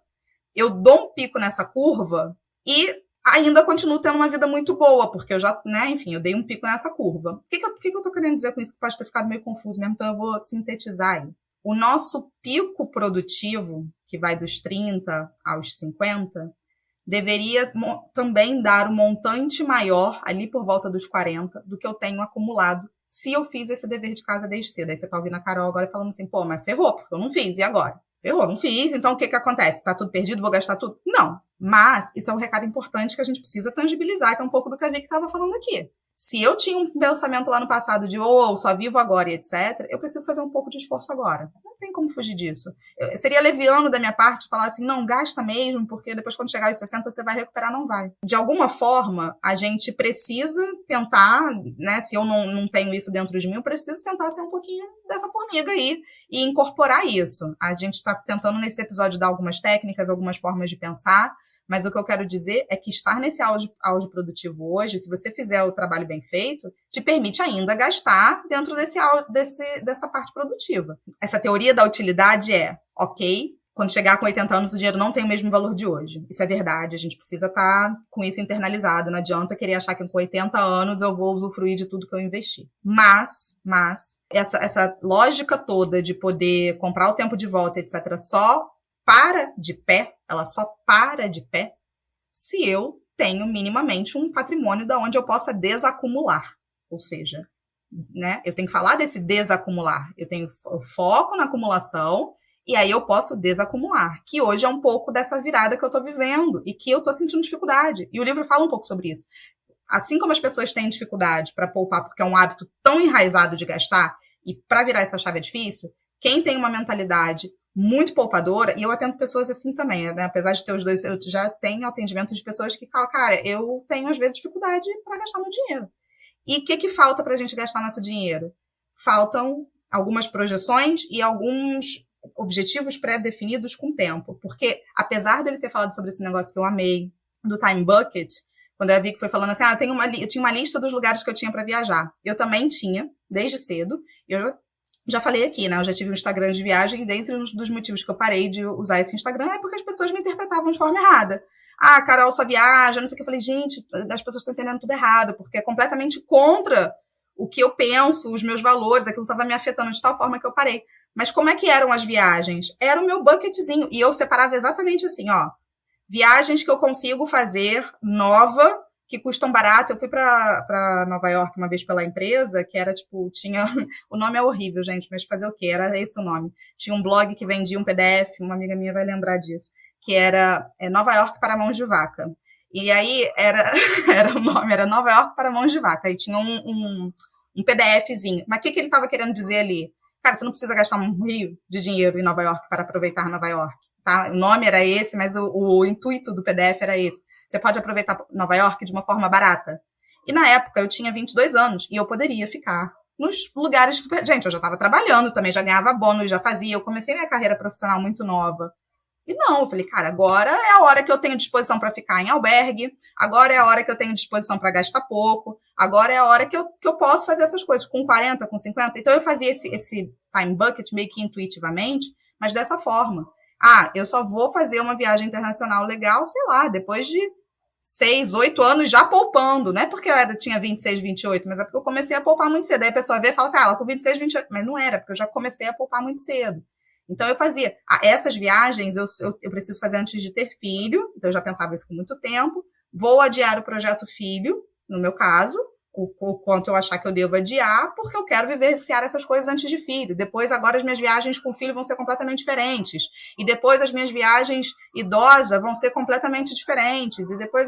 Speaker 1: eu dou um pico nessa curva e ainda continuo tendo uma vida muito boa, porque eu já, né, enfim, eu dei um pico nessa curva. O que eu tô querendo dizer com isso? Que pode ter ficado meio confuso mesmo, então eu vou sintetizar aí. O nosso pico produtivo, que vai dos 30 aos 50, deveria também dar um montante maior, ali por volta dos 40, do que eu tenho acumulado, se eu fiz esse dever de casa desde cedo. Aí você tá ouvindo a Carol agora falando assim, mas ferrou, porque eu não fiz, e agora? Ferrou, não fiz, então o que acontece? Tá tudo perdido, vou gastar tudo? Não. Mas isso é um recado importante que a gente precisa tangibilizar, que é um pouco do que a Vicky estava falando aqui. Se eu tinha um pensamento lá no passado de só vivo agora e etc., eu preciso fazer um pouco de esforço agora. Não tem como fugir disso. Seria leviano da minha parte falar assim, não, gasta mesmo, porque depois quando chegar aos 60 você vai recuperar, não vai. De alguma forma, a gente precisa tentar, né, se eu não tenho isso dentro de mim, eu preciso tentar ser um pouquinho dessa formiga aí e incorporar isso. A gente está tentando nesse episódio dar algumas técnicas, algumas formas de pensar, mas o que eu quero dizer é que estar nesse auge produtivo hoje, se você fizer o trabalho bem feito, te permite ainda gastar dentro dessa parte produtiva. Essa teoria da utilidade ok, quando chegar com 80 anos o dinheiro não tem o mesmo valor de hoje. Isso é verdade, a gente precisa estar com isso internalizado. Não adianta querer achar que com 80 anos eu vou usufruir de tudo que eu investi. Mas essa lógica toda de poder comprar o tempo de volta, etc., ela só para de pé se eu tenho minimamente um patrimônio da onde eu possa desacumular. Ou seja, né, eu tenho que falar desse desacumular. Eu tenho foco na acumulação e aí eu posso desacumular, que hoje é um pouco dessa virada que eu estou vivendo e que eu estou sentindo dificuldade. E o livro fala um pouco sobre isso. Assim como as pessoas têm dificuldade para poupar porque é um hábito tão enraizado de gastar e para virar essa chave é difícil, quem tem uma mentalidade muito poupadora, e eu atendo pessoas assim também, né? Apesar de ter os dois, eu já tenho atendimento de pessoas que falam, cara, eu tenho às vezes dificuldade para gastar meu dinheiro. E o que falta para a gente gastar nosso dinheiro? Faltam algumas projeções e alguns objetivos pré-definidos com tempo. Porque, apesar dele ter falado sobre esse negócio que eu amei, do time bucket, quando eu vi que foi falando assim, eu tinha uma lista dos lugares que eu tinha para viajar. Eu também tinha, desde cedo. Eu já falei aqui, né? Eu já tive um Instagram de viagem e dentre um dos motivos que eu parei de usar esse Instagram é porque as pessoas me interpretavam de forma errada. Ah, Carol só viaja, não sei o que. Eu falei, gente, as pessoas estão entendendo tudo errado, porque é completamente contra o que eu penso, os meus valores, aquilo estava me afetando de tal forma que eu parei. Mas como é que eram as viagens? Era o meu bucketzinho, e eu separava exatamente assim, ó, viagens que eu consigo fazer nova, que custam barato. Eu fui para Nova York uma vez pela empresa, que era tipo, tinha, o nome é horrível, gente, mas fazer o quê? Era esse o nome. Tinha um blog que vendia um PDF, uma amiga minha vai lembrar disso, que era Nova York para mãos de vaca. E aí era o nome, era Nova York para mãos de vaca. Aí tinha um PDFzinho. Mas o que ele estava querendo dizer ali? Cara, você não precisa gastar um rio de dinheiro em Nova York para aproveitar Nova York. Tá? O nome era esse, mas o intuito do PDF era esse. Você pode aproveitar Nova York de uma forma barata. E na época eu tinha 22 anos e eu poderia ficar nos lugares super... Gente, eu já estava trabalhando também, já ganhava bônus, já fazia. Eu comecei minha carreira profissional muito nova. E não, eu falei, cara, agora é a hora que eu tenho disposição para ficar em albergue, agora é a hora que eu tenho disposição para gastar pouco, agora é a hora que eu posso fazer essas coisas com 40, com 50. Então eu fazia esse time bucket meio que intuitivamente, mas dessa forma. Ah, eu só vou fazer uma viagem internacional legal, sei lá, depois de 6, 8 anos já poupando. Não é porque eu tinha 26, 28, mas é porque eu comecei a poupar muito cedo. Aí a pessoa vê e fala assim, ela com 26, 28. Mas não era, porque eu já comecei a poupar muito cedo. Então eu fazia, essas viagens eu preciso fazer antes de ter filho, então eu já pensava isso com muito tempo, vou adiar o projeto filho, no meu caso, o quanto eu achar que eu devo adiar, porque eu quero vivenciar essas coisas antes de filho. Depois, agora, as minhas viagens com filho vão ser completamente diferentes. E depois, as minhas viagens idosa vão ser completamente diferentes. E depois...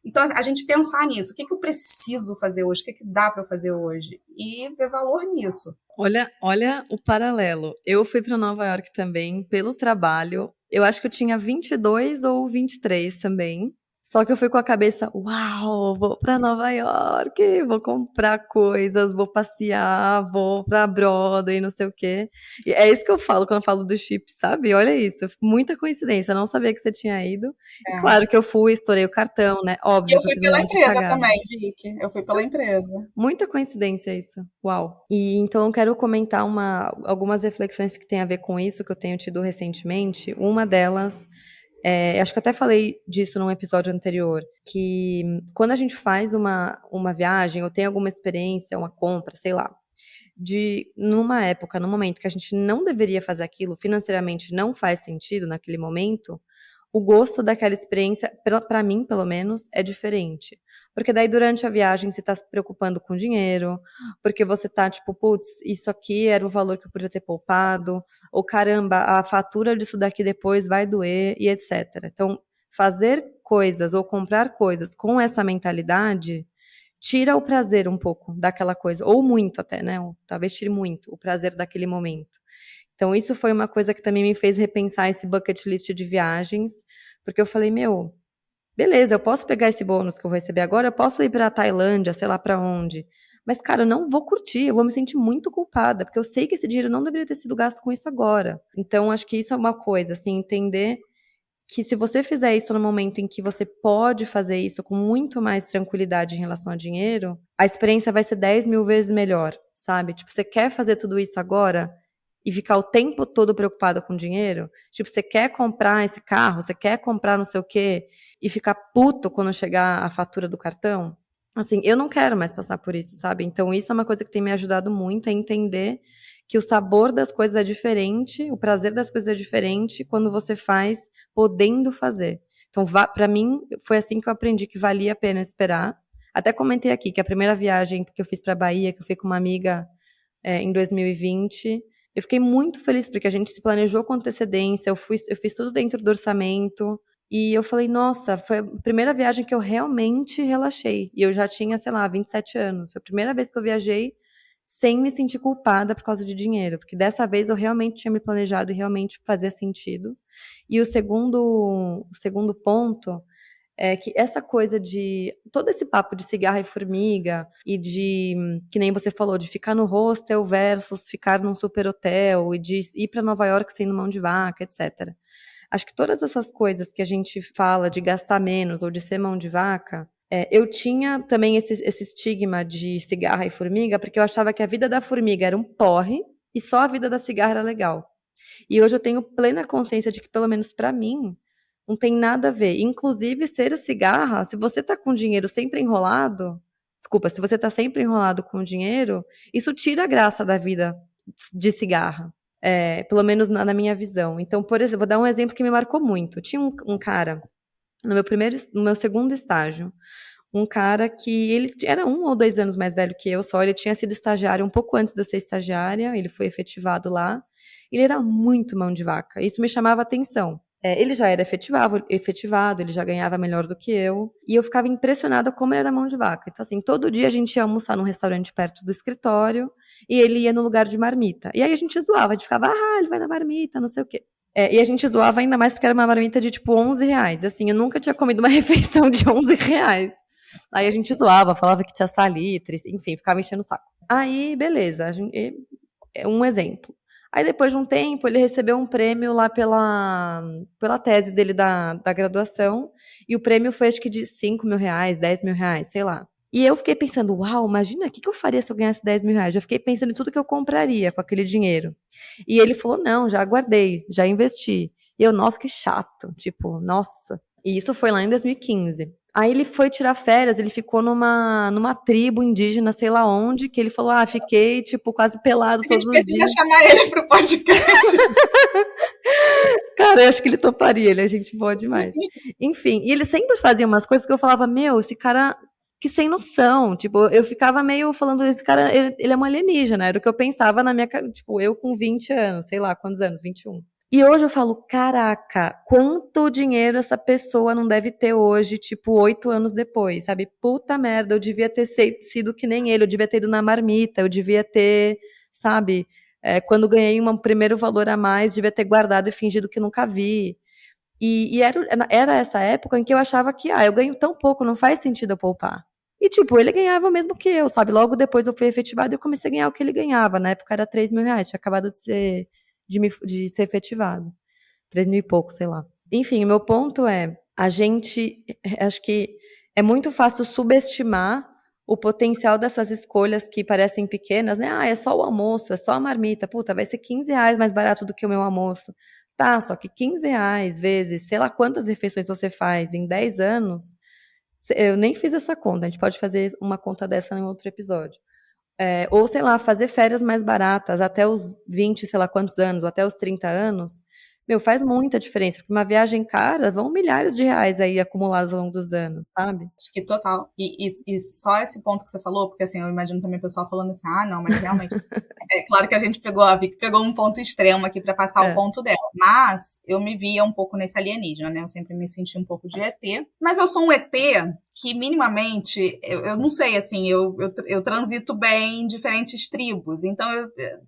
Speaker 1: Então, a gente pensar nisso. O que eu preciso fazer hoje? O que dá para eu fazer hoje? E ver valor nisso.
Speaker 2: Olha o paralelo. Eu fui para Nova York também pelo trabalho. Eu acho que eu tinha 22 ou 23 também. Só que eu fui com a cabeça, uau, vou pra Nova York, vou comprar coisas, vou passear, vou pra Broadway, não sei o quê. E é isso que eu falo quando eu falo do chip, sabe? Olha isso, muita coincidência, eu não sabia que você tinha ido. E claro que eu fui, estourei o cartão, né?
Speaker 1: E
Speaker 2: Óbvio
Speaker 1: eu
Speaker 2: que eu
Speaker 1: fui
Speaker 2: fiz um
Speaker 1: pela
Speaker 2: monte de
Speaker 1: empresa
Speaker 2: cagada.
Speaker 1: também, Vicky. Eu fui pela empresa.
Speaker 2: Muita coincidência isso. Uau. E então eu quero comentar algumas reflexões que têm a ver com isso que eu tenho tido recentemente. Uma delas, acho que até falei disso num episódio anterior, que quando a gente faz uma viagem ou tem alguma experiência, uma compra, sei lá, numa época, num momento que a gente não deveria fazer aquilo, financeiramente não faz sentido naquele momento, o gosto daquela experiência, para mim, pelo menos, é diferente. Porque daí, durante a viagem, você tá se preocupando com dinheiro, porque você tá tipo, putz, isso aqui era o valor que eu podia ter poupado, ou caramba, a fatura disso daqui depois vai doer, e etc. Então, fazer coisas ou comprar coisas com essa mentalidade tira o prazer um pouco daquela coisa, ou muito até, né? Ou talvez tire muito o prazer daquele momento. Então, isso foi uma coisa que também me fez repensar esse bucket list de viagens, porque eu falei, meu, beleza, eu posso pegar esse bônus que eu vou receber agora, eu posso ir para a Tailândia, sei lá para onde, mas, cara, eu não vou curtir, eu vou me sentir muito culpada, porque eu sei que esse dinheiro não deveria ter sido gasto com isso agora. Então, acho que isso é uma coisa, assim, entender que se você fizer isso no momento em que você pode fazer isso com muito mais tranquilidade em relação a dinheiro, a experiência vai ser 10 mil vezes melhor, sabe? Tipo, você quer fazer tudo isso agora e ficar o tempo todo preocupada com dinheiro? Tipo, você quer comprar esse carro, você quer comprar não sei o quê e ficar puto quando chegar a fatura do cartão? Assim, eu não quero mais passar por isso, sabe? Então, isso é uma coisa que tem me ajudado muito a entender que o sabor das coisas é diferente, o prazer das coisas é diferente quando você faz podendo fazer. Então, para mim, foi assim que eu aprendi que valia a pena esperar. Até comentei aqui que a primeira viagem que eu fiz para a Bahia, que eu fui com uma amiga em 2020, eu fiquei muito feliz porque a gente se planejou com antecedência, eu fiz tudo dentro do orçamento. E eu falei, nossa, foi a primeira viagem que eu realmente relaxei. E eu já tinha, sei lá, 27 anos. Foi a primeira vez que eu viajei sem me sentir culpada por causa de dinheiro, porque dessa vez eu realmente tinha me planejado e realmente fazia sentido. E o segundo ponto é que essa coisa de todo esse papo de cigarro e formiga e de, que nem você falou, de ficar no hostel versus ficar num super hotel e de ir para Nova York sendo mão de vaca, etc. Acho que todas essas coisas que a gente fala de gastar menos ou de ser mão de vaca, eu tinha também esse estigma de cigarra e formiga, porque eu achava que a vida da formiga era um porre e só a vida da cigarra era legal. E hoje eu tenho plena consciência de que, pelo menos para mim, não tem nada a ver. Inclusive, ser cigarra, se você tá com dinheiro sempre enrolado, desculpa, se você tá sempre enrolado com dinheiro, isso tira a graça da vida de cigarra. Pelo menos na minha visão. Então, por exemplo, vou dar um exemplo que me marcou muito. Tinha um cara no meu segundo estágio, um cara que ele era 1 ou 2 anos mais velho que eu só, ele tinha sido estagiário um pouco antes de eu ser estagiária, ele foi efetivado lá, ele era muito mão de vaca, isso me chamava atenção. Ele já era efetivado, ele já ganhava melhor do que eu, e eu ficava impressionada como ele era mão de vaca. Então, assim, todo dia a gente ia almoçar num restaurante perto do escritório, e ele ia no lugar de marmita. E aí a gente zoava, a gente ficava, ele vai na marmita, não sei o quê. E a gente zoava ainda mais porque era uma marmita de tipo R$ 11. Assim, eu nunca tinha comido uma refeição de R$ 11. Aí a gente zoava, falava que tinha salitre, enfim, ficava enchendo o saco. Aí, beleza, é um exemplo. Aí depois de um tempo, ele recebeu um prêmio lá pela tese dele da graduação, e o prêmio foi acho que de R$ 5.000, R$ 10.000, sei lá. E eu fiquei pensando, uau, imagina o que eu faria se eu ganhasse R$ 10.000. Eu fiquei pensando em tudo que eu compraria com aquele dinheiro. E ele falou, não, já guardei, já investi. E eu, nossa, que chato, tipo, nossa. E isso foi lá em 2015. Aí ele foi tirar férias, ele ficou numa tribo indígena, sei lá onde, que ele falou, fiquei, tipo, quase pelado
Speaker 1: A
Speaker 2: todos
Speaker 1: gente
Speaker 2: os
Speaker 1: precisa
Speaker 2: dias.
Speaker 1: chamar ele pro podcast.
Speaker 2: Cara, eu acho que ele toparia, ele é gente boa demais. Enfim, e ele sempre fazia umas coisas que eu falava, meu, esse cara, que sem noção. Tipo, eu ficava meio falando, esse cara, ele é um alienígena, era o que eu pensava na minha, tipo, eu com 20 anos, sei lá, quantos anos? 21. E hoje eu falo, caraca, quanto dinheiro essa pessoa não deve ter hoje, tipo, 8 anos depois, sabe? Puta merda, eu devia ter sido que nem ele, eu devia ter ido na marmita, eu devia ter, sabe? Quando ganhei um primeiro valor a mais, devia ter guardado e fingido que nunca vi. E era essa época em que eu achava que, eu ganho tão pouco, não faz sentido eu poupar. E, tipo, ele ganhava o mesmo que eu, sabe? Logo depois eu fui efetivada e eu comecei a ganhar o que ele ganhava. Na época era R$ 3.000, tinha acabado de ser efetivado. 3 mil e pouco, sei lá. Enfim, o meu ponto é, acho que é muito fácil subestimar o potencial dessas escolhas que parecem pequenas, né? É só o almoço, é só a marmita. Puta, vai ser R$ 15 mais barato do que o meu almoço. Tá, só que R$ 15 vezes, sei lá quantas refeições você faz em 10 anos, eu nem fiz essa conta, a gente pode fazer uma conta dessa em outro episódio. Ou, sei lá, fazer férias mais baratas até os 20, sei lá quantos anos, ou até os 30 anos. faz muita diferença, porque uma viagem cara, vão milhares de reais aí acumulados ao longo dos anos, sabe?
Speaker 1: Acho que total. E só esse ponto que você falou, porque assim, eu imagino também o pessoal falando assim, ah, não, mas realmente. É claro que a gente pegou, a Vicky pegou um ponto extremo aqui para passar o
Speaker 2: É.
Speaker 1: ponto dela, mas eu me via um pouco nesse alienígena, né? Eu sempre me senti um pouco de ET, mas eu sou um ET que minimamente, eu não sei, assim, eu transito bem em diferentes tribos, então,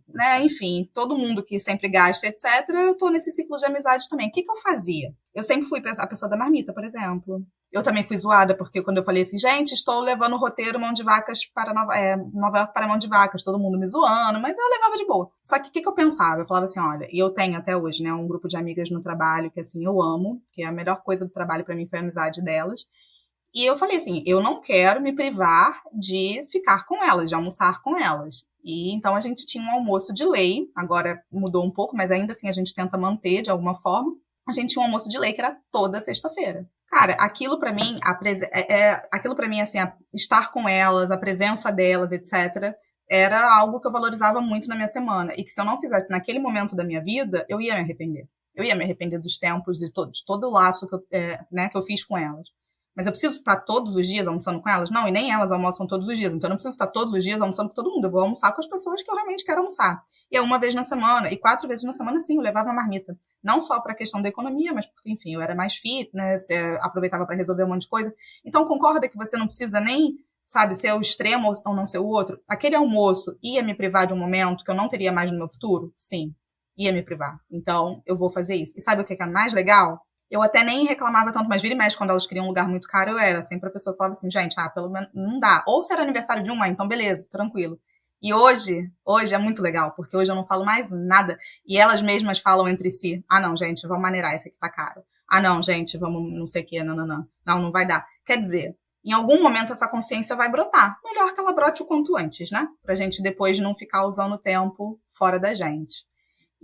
Speaker 1: né, enfim, todo mundo que sempre gasta, etc., eu tô nesse ciclo de amizade também. O que eu fazia? Eu sempre fui a pessoa da marmita, por exemplo. Eu também fui zoada, porque quando eu falei assim, gente, estou levando o roteiro Mão de Vacas para Nova York para Mão de Vacas, todo mundo me zoando, mas eu levava de boa. Só que o que eu pensava? Eu falava assim, olha, e eu tenho até hoje, né, um grupo de amigas no trabalho que, assim, eu amo, que é a melhor coisa do trabalho para mim foi a amizade delas. E eu falei assim, eu não quero me privar de ficar com elas, de almoçar com elas. E então a gente tinha um almoço de lei, agora mudou um pouco, mas ainda assim a gente tenta manter de alguma forma. A gente tinha um almoço de lei que era toda sexta-feira. Cara, aquilo para mim, aquilo para mim assim, estar com elas, a presença delas, etc, era algo que eu valorizava muito na minha semana e que se eu não fizesse naquele momento da minha vida, eu ia me arrepender. Eu ia me arrepender dos tempos de todo o laço que eu fiz com elas. Mas eu preciso estar todos os dias almoçando com elas? Não, e nem elas almoçam todos os dias. Então eu não preciso estar todos os dias almoçando com todo mundo. Eu vou almoçar com as pessoas que eu realmente quero almoçar. E é uma vez na semana, e 4 vezes na semana, sim, eu levava a marmita. Não só para a questão da economia, mas porque, enfim, eu era mais fitness, aproveitava para resolver um monte de coisa. Então concorda que você não precisa nem, sabe, ser o extremo ou não ser o outro? Aquele almoço ia me privar de um momento que eu não teria mais no meu futuro? Sim, ia me privar. Então eu vou fazer isso. E sabe o que é mais legal? Eu até nem reclamava tanto, mas vira e mexe, quando elas queriam um lugar muito caro, eu era sempre a pessoa que falava assim, gente, pelo menos não dá. Ou se era aniversário de uma, então beleza, tranquilo. E hoje é muito legal, porque hoje eu não falo mais nada. E elas mesmas falam entre si, ah não, gente, vamos maneirar, esse aqui tá caro. Ah não, gente, vamos não sei o que, não vai dar. Quer dizer, em algum momento essa consciência vai brotar. Melhor que ela brote o quanto antes, né? Pra gente depois não ficar usando o tempo fora da gente.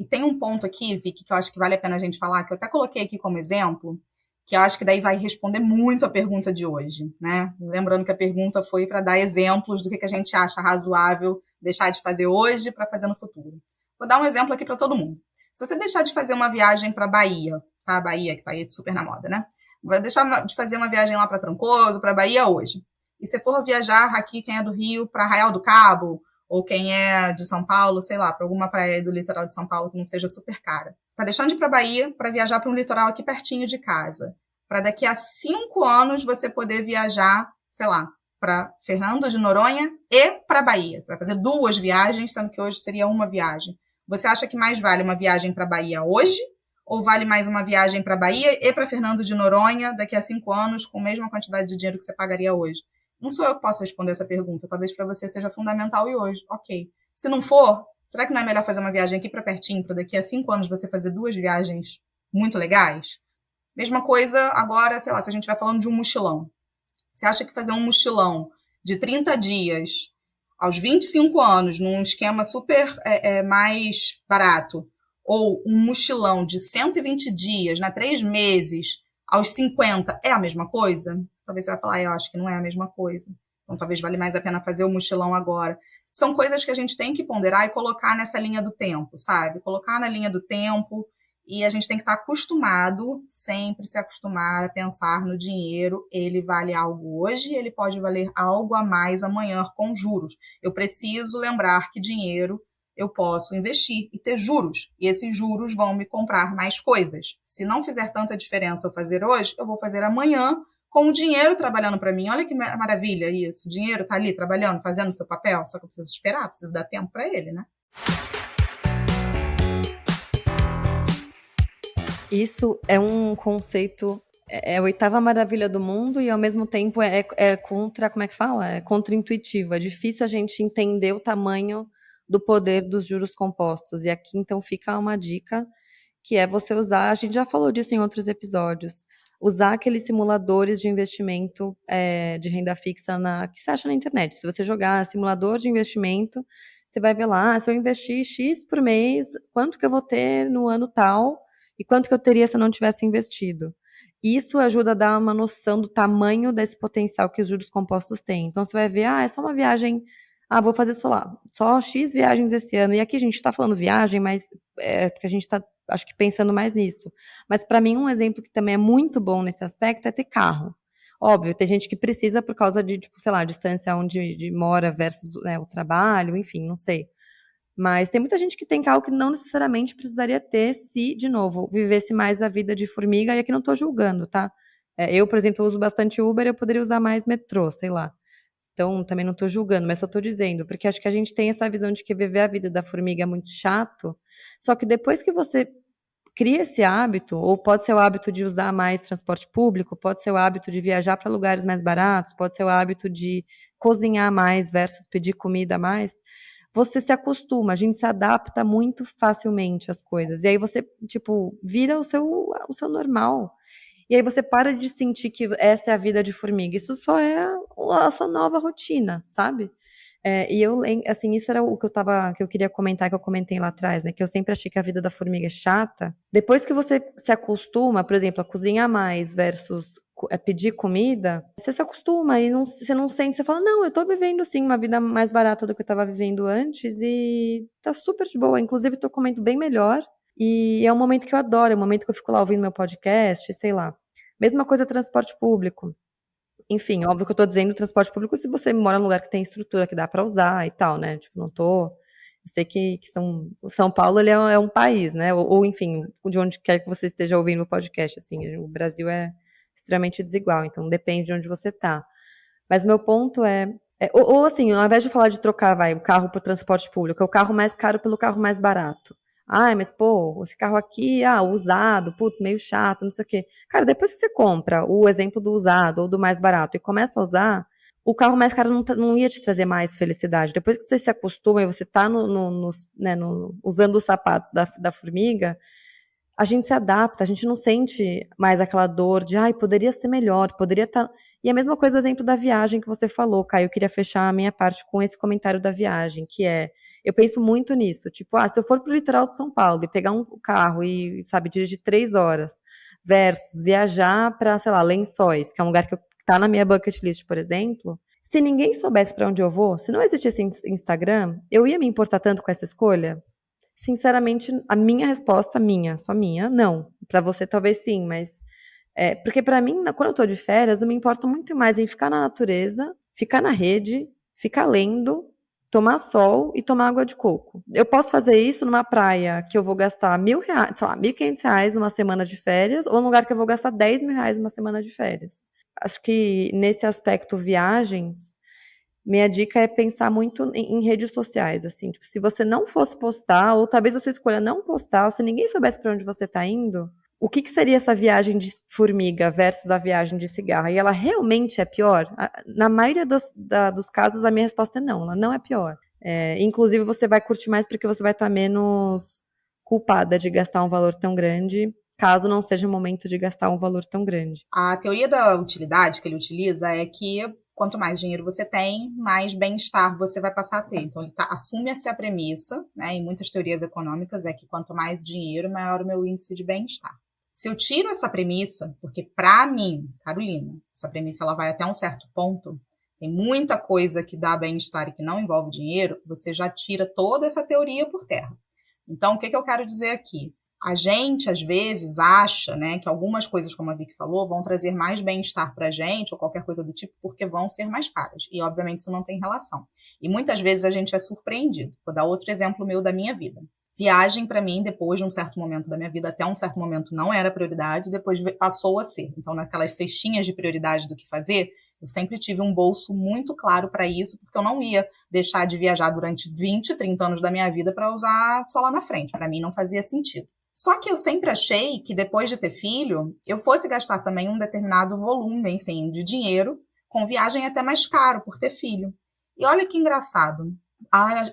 Speaker 1: E tem um ponto aqui, Vicky, que eu acho que vale a pena a gente falar, que eu até coloquei aqui como exemplo, que eu acho que daí vai responder muito a pergunta de hoje, né? Lembrando que a pergunta foi para dar exemplos do que a gente acha razoável deixar de fazer hoje para fazer no futuro. Vou dar um exemplo aqui para todo mundo. Se você deixar de fazer uma viagem para Bahia, tá? A Bahia, que está aí super na moda, né? Vai deixar de fazer uma viagem lá para Trancoso, para Bahia hoje. E se for viajar aqui, quem é do Rio, para Arraial do Cabo, ou quem é de São Paulo, sei lá, para alguma praia do litoral de São Paulo que não seja super cara. Tá deixando de ir para Bahia para viajar para um litoral aqui pertinho de casa. Para daqui a 5 anos você poder viajar, sei lá, para Fernando de Noronha e para Bahia. Você vai fazer 2 viagens, sendo que hoje seria uma viagem. Você acha que mais vale uma viagem para Bahia hoje? Ou vale mais uma viagem para Bahia e para Fernando de Noronha daqui a 5 anos com a mesma quantidade de dinheiro que você pagaria hoje? Não sou eu que posso responder essa pergunta. Talvez para você seja fundamental e hoje. Ok. Se não for, será que não é melhor fazer uma viagem aqui para pertinho, para daqui a 5 anos você fazer 2 viagens muito legais? Mesma coisa agora, sei lá, se a gente vai falando de um mochilão. Você acha que fazer um mochilão de 30 dias aos 25 anos, num esquema super mais barato, ou um mochilão de 120 dias, 3 meses, aos 50, é a mesma coisa? Talvez você vai falar, eu acho que não é a mesma coisa. Então talvez vale mais a pena fazer o mochilão agora. São coisas que a gente tem que ponderar e colocar nessa linha do tempo, sabe? Colocar na linha do tempo, e a gente tem que estar acostumado, sempre se acostumar a pensar no dinheiro. Ele vale algo hoje, ele pode valer algo a mais amanhã com juros. Eu preciso lembrar que dinheiro eu posso investir e ter juros. E esses juros vão me comprar mais coisas. Se não fizer tanta diferença eu fazer hoje, eu vou fazer amanhã com o dinheiro trabalhando para mim. Olha que maravilha isso. O dinheiro está ali trabalhando, fazendo o seu papel, só que eu preciso esperar, preciso dar tempo para ele, né?
Speaker 2: Isso é um conceito, é a 8ª maravilha do mundo e ao mesmo tempo é contra, como é que fala? É contra-intuitivo, é difícil a gente entender o tamanho do poder dos juros compostos. E aqui então fica uma dica, que é você usar, a gente já falou disso em outros episódios, usar aqueles simuladores de investimento de renda fixa que você acha na internet. Se você jogar simulador de investimento, você vai ver lá, se eu investir X por mês, quanto que eu vou ter no ano tal, e quanto que eu teria se eu não tivesse investido. Isso ajuda a dar uma noção do tamanho desse potencial que os juros compostos têm. Então, você vai ver, é só uma viagem, vou fazer só X viagens esse ano. E aqui a gente está falando viagem, mas porque a gente está acho que pensando mais nisso. Mas para mim um exemplo que também é muito bom nesse aspecto é ter carro. Óbvio, tem gente que precisa por causa de, tipo, sei lá, a distância onde mora versus, né, o trabalho, enfim, não sei. Mas tem muita gente que tem carro que não necessariamente precisaria ter se, de novo, vivesse mais a vida de formiga, e aqui não tô julgando, tá? Eu, por exemplo, uso bastante Uber, eu poderia usar mais metrô, sei lá. Então, também não tô julgando, mas só tô dizendo, porque acho que a gente tem essa visão de que viver a vida da formiga é muito chato, só que depois que você cria esse hábito, ou pode ser o hábito de usar mais transporte público, pode ser o hábito de viajar para lugares mais baratos, pode ser o hábito de cozinhar mais versus pedir comida a mais, você se acostuma, a gente se adapta muito facilmente às coisas. E aí você, tipo, vira o seu normal. E aí você para de sentir que essa é a vida de formiga. Isso só é a sua nova rotina, sabe? E eu, assim, isso era o que eu queria comentar, que eu comentei lá atrás, né? Que eu sempre achei que a vida da formiga é chata. Depois que você se acostuma, por exemplo, a cozinhar mais versus pedir comida, você se acostuma e você não sente, você fala, não, eu tô vivendo sim uma vida mais barata do que eu tava vivendo antes e tá super de boa. Inclusive, tô comendo bem melhor. E é um momento que eu adoro, é um momento que eu fico lá ouvindo meu podcast, sei lá. Mesma coisa transporte público. Enfim, óbvio que eu tô dizendo transporte público se você mora num lugar que tem estrutura que dá pra usar e tal, né? Tipo, não tô. Eu sei que o São Paulo ele é um país, né? Ou, enfim, de onde quer que você esteja ouvindo o podcast, assim, o Brasil é extremamente desigual, então depende de onde você tá. Mas meu ponto ou assim, ao invés de falar de trocar, o carro para o transporte público, é o carro mais caro pelo carro mais barato. Ai, mas pô, esse carro aqui, usado, putz, meio chato, não sei o quê. Cara, depois que você compra o exemplo do usado ou do mais barato e começa a usar, o carro mais caro não ia te trazer mais felicidade. Depois que você se acostuma e você tá usando os sapatos da formiga, a gente se adapta, a gente não sente mais aquela dor de, ai, poderia ser melhor, poderia estar. E a mesma coisa, o exemplo da viagem que você falou, Caio, eu queria fechar a minha parte com esse comentário da viagem, que eu penso muito nisso, tipo, se eu for pro litoral de São Paulo e pegar um carro e, sabe, dirigir 3 horas, versus viajar para, sei lá, Lençóis, que é um lugar que tá na minha bucket list, por exemplo, se ninguém soubesse para onde eu vou, se não existisse Instagram, eu ia me importar tanto com essa escolha? Sinceramente, a minha resposta, só minha, não. Para você talvez sim, mas porque para mim, quando eu tô de férias, eu me importo muito mais em ficar na natureza, ficar na rede, ficar lendo, tomar sol e tomar água de coco. Eu posso fazer isso numa praia que eu vou gastar R$ 1.000, sei lá, R$ 1.500 numa semana de férias, ou num lugar que eu vou gastar R$ 10.000 numa semana de férias. Acho que nesse aspecto viagens, minha dica é pensar muito em redes sociais, assim, tipo, se você não fosse postar, ou talvez você escolha não postar, ou se ninguém soubesse para onde você está indo, o que seria essa viagem de formiga versus a viagem de cigarra? E ela realmente é pior? Na maioria dos casos, a minha resposta é não, ela não é pior. Inclusive, você vai curtir mais porque você vai estar menos culpada de gastar um valor tão grande, caso não seja o momento de gastar um valor tão grande.
Speaker 1: A teoria da utilidade que ele utiliza é que quanto mais dinheiro você tem, mais bem-estar você vai passar a ter. Então, ele assume essa premissa, né, em muitas teorias econômicas, é que quanto mais dinheiro, maior o meu índice de bem-estar. Se eu tiro essa premissa, porque para mim, Carolina, essa premissa ela vai até um certo ponto, tem muita coisa que dá bem-estar e que não envolve dinheiro, você já tira toda essa teoria por terra. Então, o que eu quero dizer aqui? A gente, às vezes, acha, né, que algumas coisas, como a Vicky falou, vão trazer mais bem-estar para a gente, ou qualquer coisa do tipo, porque vão ser mais caras. E, obviamente, isso não tem relação. E muitas vezes a gente é surpreendido. Vou dar outro exemplo meu da minha vida. Viagem, para mim, depois de um certo momento da minha vida, até um certo momento não era prioridade, depois passou a ser. Então, naquelas cestinhas de prioridade do que fazer, eu sempre tive um bolso muito claro para isso, porque eu não ia deixar de viajar durante 20, 30 anos da minha vida para usar só lá na frente. Para mim, não fazia sentido. Só que eu sempre achei que depois de ter filho, eu fosse gastar também um determinado volume, assim, de dinheiro, com viagem até mais caro por ter filho. E olha que engraçado.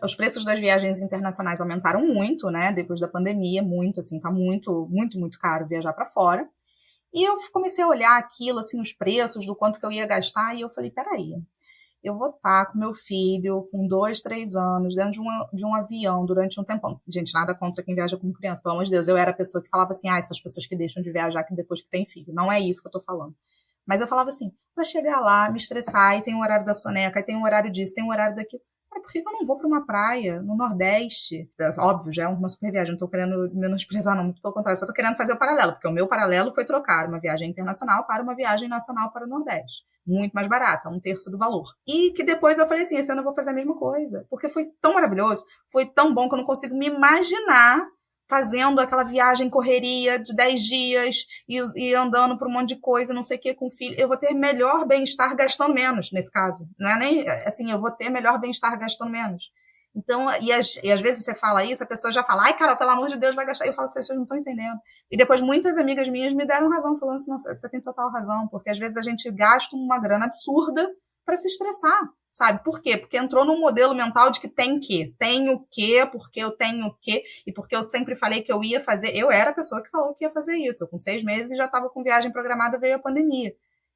Speaker 1: Os preços das viagens internacionais aumentaram muito, né? Depois da pandemia, muito, assim, tá muito, muito, muito caro viajar para fora. E eu comecei a olhar aquilo, assim, os preços, do quanto que eu ia gastar, e eu falei, peraí, eu vou estar com meu filho com 2, 3 anos dentro de um avião durante um tempão. Gente, nada contra quem viaja com criança, pelo amor de Deus. Eu era a pessoa que falava assim, essas pessoas que deixam de viajar depois que tem filho. Não é isso que eu tô falando. Mas eu falava assim, para chegar lá, me estressar, e tem um horário da soneca, e tem um horário disso, tem um horário daquilo. Para por que eu não vou para uma praia no Nordeste? Óbvio, já é uma super viagem, não tô querendo menosprezar, não, muito pelo contrário, só tô querendo fazer o paralelo, porque o meu paralelo foi trocar uma viagem internacional para uma viagem nacional para o Nordeste. Muito mais barata, 1/3 do valor. E que depois eu falei assim, esse ano eu vou fazer a mesma coisa, porque foi tão maravilhoso, foi tão bom que eu não consigo me imaginar fazendo aquela viagem correria de 10 dias e andando por um monte de coisa, não sei o que, com o filho. Eu vou ter melhor bem-estar gastando menos, nesse caso. Não é nem assim, eu vou ter melhor bem-estar gastando menos. Então, e às vezes você fala isso, a pessoa já fala, ai, Carol, pelo amor de Deus, vai gastar. Eu falo, vocês não estão entendendo. E depois muitas amigas minhas me deram razão, falando assim, não, você tem total razão, porque às vezes a gente gasta uma grana absurda para se estressar. Sabe? Por quê? Porque entrou num modelo mental de que tem que. Tenho que, porque eu tenho que, e porque eu sempre falei que eu ia fazer. Eu era a pessoa que falou que ia fazer isso. Eu, com 6 meses, já estava com viagem programada, veio a pandemia.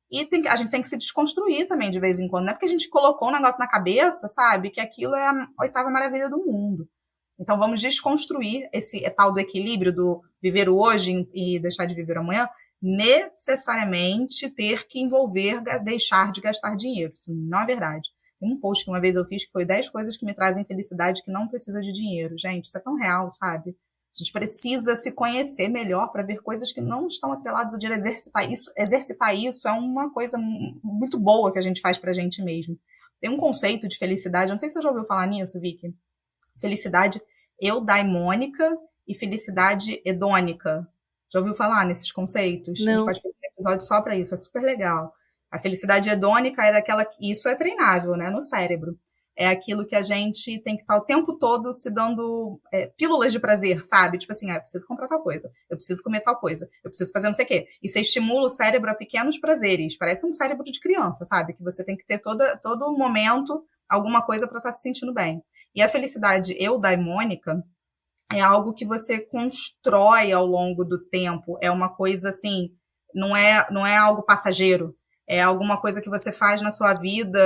Speaker 1: E a gente tem que se desconstruir também de vez em quando. Não é porque a gente colocou um negócio na cabeça, sabe? Que aquilo é a 8ª maravilha do mundo. Então vamos desconstruir esse tal do equilíbrio do viver o hoje e deixar de viver amanhã, necessariamente ter que envolver deixar de gastar dinheiro. Isso não é verdade. Tem um post que uma vez eu fiz que foi 10 coisas que me trazem felicidade que não precisa de dinheiro. Gente, isso é tão real, sabe? A gente precisa se conhecer melhor para ver coisas que não estão atreladas ao dinheiro. Exercitar isso é uma coisa muito boa que a gente faz pra gente mesmo. Tem um conceito de felicidade, não sei se você já ouviu falar nisso, Vicky. Felicidade eudaimônica e felicidade hedônica. Já ouviu falar nesses conceitos? A gente
Speaker 2: Não.
Speaker 1: pode fazer um episódio só para isso, é super legal. A felicidade hedônica era aquela. Isso é treinável, né, no cérebro. É aquilo que a gente tem que estar o tempo todo se dando pílulas de prazer, sabe? Tipo assim, eu preciso comprar tal coisa, eu preciso comer tal coisa, eu preciso fazer não sei o quê. E você estimula o cérebro a pequenos prazeres. Parece um cérebro de criança, sabe? Que você tem que ter todo momento alguma coisa para estar se sentindo bem. E a felicidade eudaimônica é algo que você constrói ao longo do tempo. É uma coisa assim, não é algo passageiro. É alguma coisa que você faz na sua vida.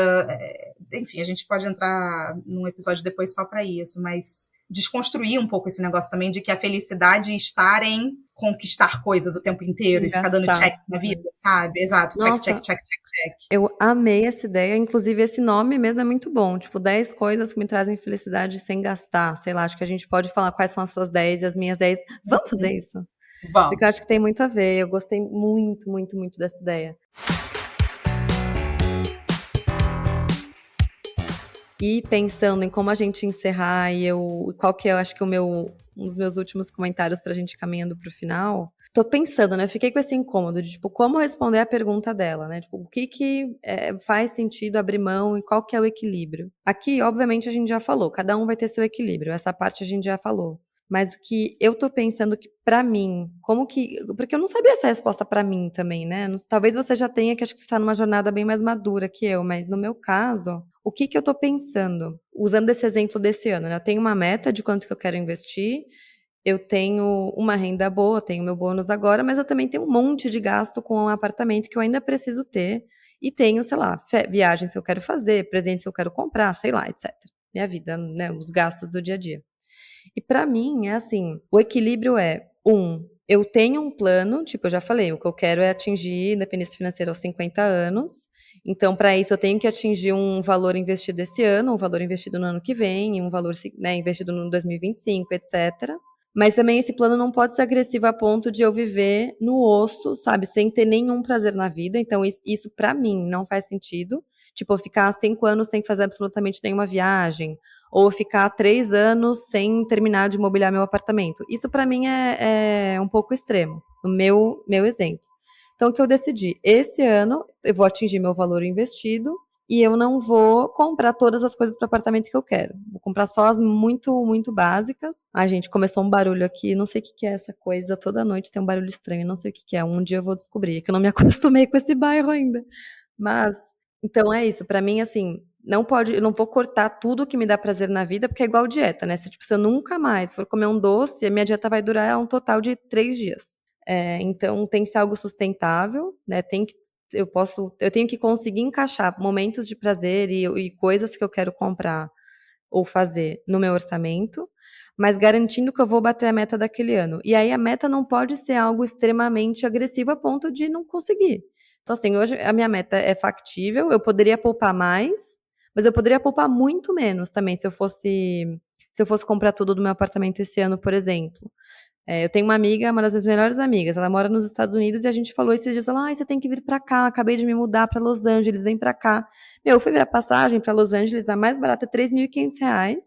Speaker 1: Enfim, a gente pode entrar num episódio depois só para isso, mas desconstruir um pouco esse negócio também de que a felicidade estar em conquistar coisas o tempo inteiro e ficar dando check na vida, sabe? Exato, check,
Speaker 2: Nossa,
Speaker 1: check, check, check, check.
Speaker 2: eu amei essa ideia, inclusive esse nome mesmo é muito bom, tipo, 10 coisas que me trazem felicidade sem gastar, sei lá, acho que a gente pode falar quais são as suas 10 e as minhas 10. Vamos fazer isso? Porque eu
Speaker 1: Vamos.
Speaker 2: acho que tem muito a ver, eu gostei muito, muito, muito dessa ideia. E pensando em como a gente encerrar e qual que é, eu acho que um dos meus últimos comentários pra gente caminhando pro final, tô pensando, né, eu fiquei com esse incômodo de, tipo, como responder a pergunta dela, né, tipo, o que faz sentido abrir mão e qual que é o equilíbrio. Aqui, obviamente, a gente já falou, cada um vai ter seu equilíbrio, essa parte a gente já falou. Mas o que eu tô pensando que pra mim, porque eu não sabia essa resposta pra mim também, né, talvez você já tenha, que acho que você tá numa jornada bem mais madura que eu, mas no meu caso, o que eu tô pensando? Usando esse exemplo desse ano, né, eu tenho uma meta de quanto que eu quero investir, eu tenho uma renda boa, tenho meu bônus agora, mas eu também tenho um monte de gasto com um apartamento que eu ainda preciso ter, e tenho, sei lá, viagens que eu quero fazer, presentes que eu quero comprar, sei lá, etc. Minha vida, né, os gastos do dia a dia. E pra mim, é assim, o equilíbrio eu tenho um plano, tipo, eu já falei, o que eu quero é atingir independência financeira aos 50 anos, então para isso eu tenho que atingir um valor investido esse ano, um valor investido no ano que vem, um valor, né, investido no 2025, etc. Mas também esse plano não pode ser agressivo a ponto de eu viver no osso, sabe, sem ter nenhum prazer na vida, então isso para mim não faz sentido, tipo, eu ficar 5 anos sem fazer absolutamente nenhuma viagem, ou ficar 3 anos sem terminar de mobiliar meu apartamento. Isso para mim é um pouco extremo, no meu exemplo. Então, o que eu decidi? Esse ano eu vou atingir meu valor investido e eu não vou comprar todas as coisas para o apartamento que eu quero. Vou comprar só as muito, muito básicas. Ai, gente, começou um barulho aqui, não sei o que é essa coisa. Toda noite tem um barulho estranho, não sei o que é. Um dia eu vou descobrir, que eu não me acostumei com esse bairro ainda. Mas, então é isso. Para mim, assim, eu não vou cortar tudo que me dá prazer na vida, porque é igual dieta, né? Se eu nunca mais for comer um doce, a minha dieta vai durar um total de 3 dias. Então tem que ser algo sustentável, né? Eu tenho que conseguir encaixar momentos de prazer e coisas que eu quero comprar ou fazer no meu orçamento, mas garantindo que eu vou bater a meta daquele ano. E aí a meta não pode ser algo extremamente agressivo a ponto de não conseguir. Então, assim, hoje a minha meta é factível, eu poderia poupar mais, Mas eu poderia poupar muito menos também se eu fosse comprar tudo do meu apartamento esse ano, por exemplo. Eu tenho uma amiga, uma das minhas melhores amigas, ela mora nos Estados Unidos e a gente falou esses dias, ela, ai, você tem que vir pra cá, acabei de me mudar pra Los Angeles, vem pra cá. Eu fui ver a passagem pra Los Angeles, a mais barata é R$ 3.500,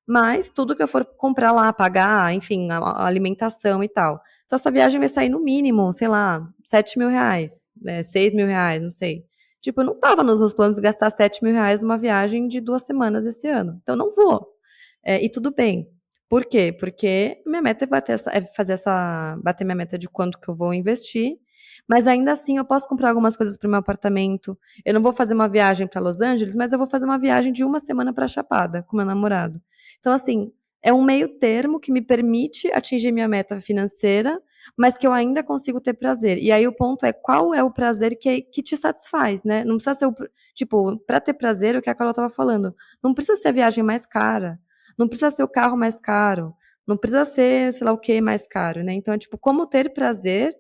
Speaker 2: mas tudo que eu for comprar lá, pagar, enfim, a alimentação e tal. Então essa viagem vai sair no mínimo, sei lá, R$ 7.000, R$ 6.000, não sei. Tipo, eu não tava nos meus planos de gastar R$ 7.000 numa viagem de 2 semanas esse ano. Então não vou. E tudo bem. Por quê? Porque minha meta bater minha meta de quanto que eu vou investir, mas ainda assim eu posso comprar algumas coisas para o meu apartamento. Eu não vou fazer uma viagem para Los Angeles, mas eu vou fazer uma viagem de uma semana para Chapada com meu namorado. Então, assim, é um meio termo que me permite atingir minha meta financeira, mas que eu ainda consigo ter prazer. E aí o ponto é qual é o prazer que te satisfaz, né? Não precisa ser tipo, para ter prazer, o que a Carol estava falando, não precisa ser a viagem mais cara. Não precisa ser o carro mais caro, não precisa ser, sei lá o que, mais caro, né? Então, é tipo, como ter prazer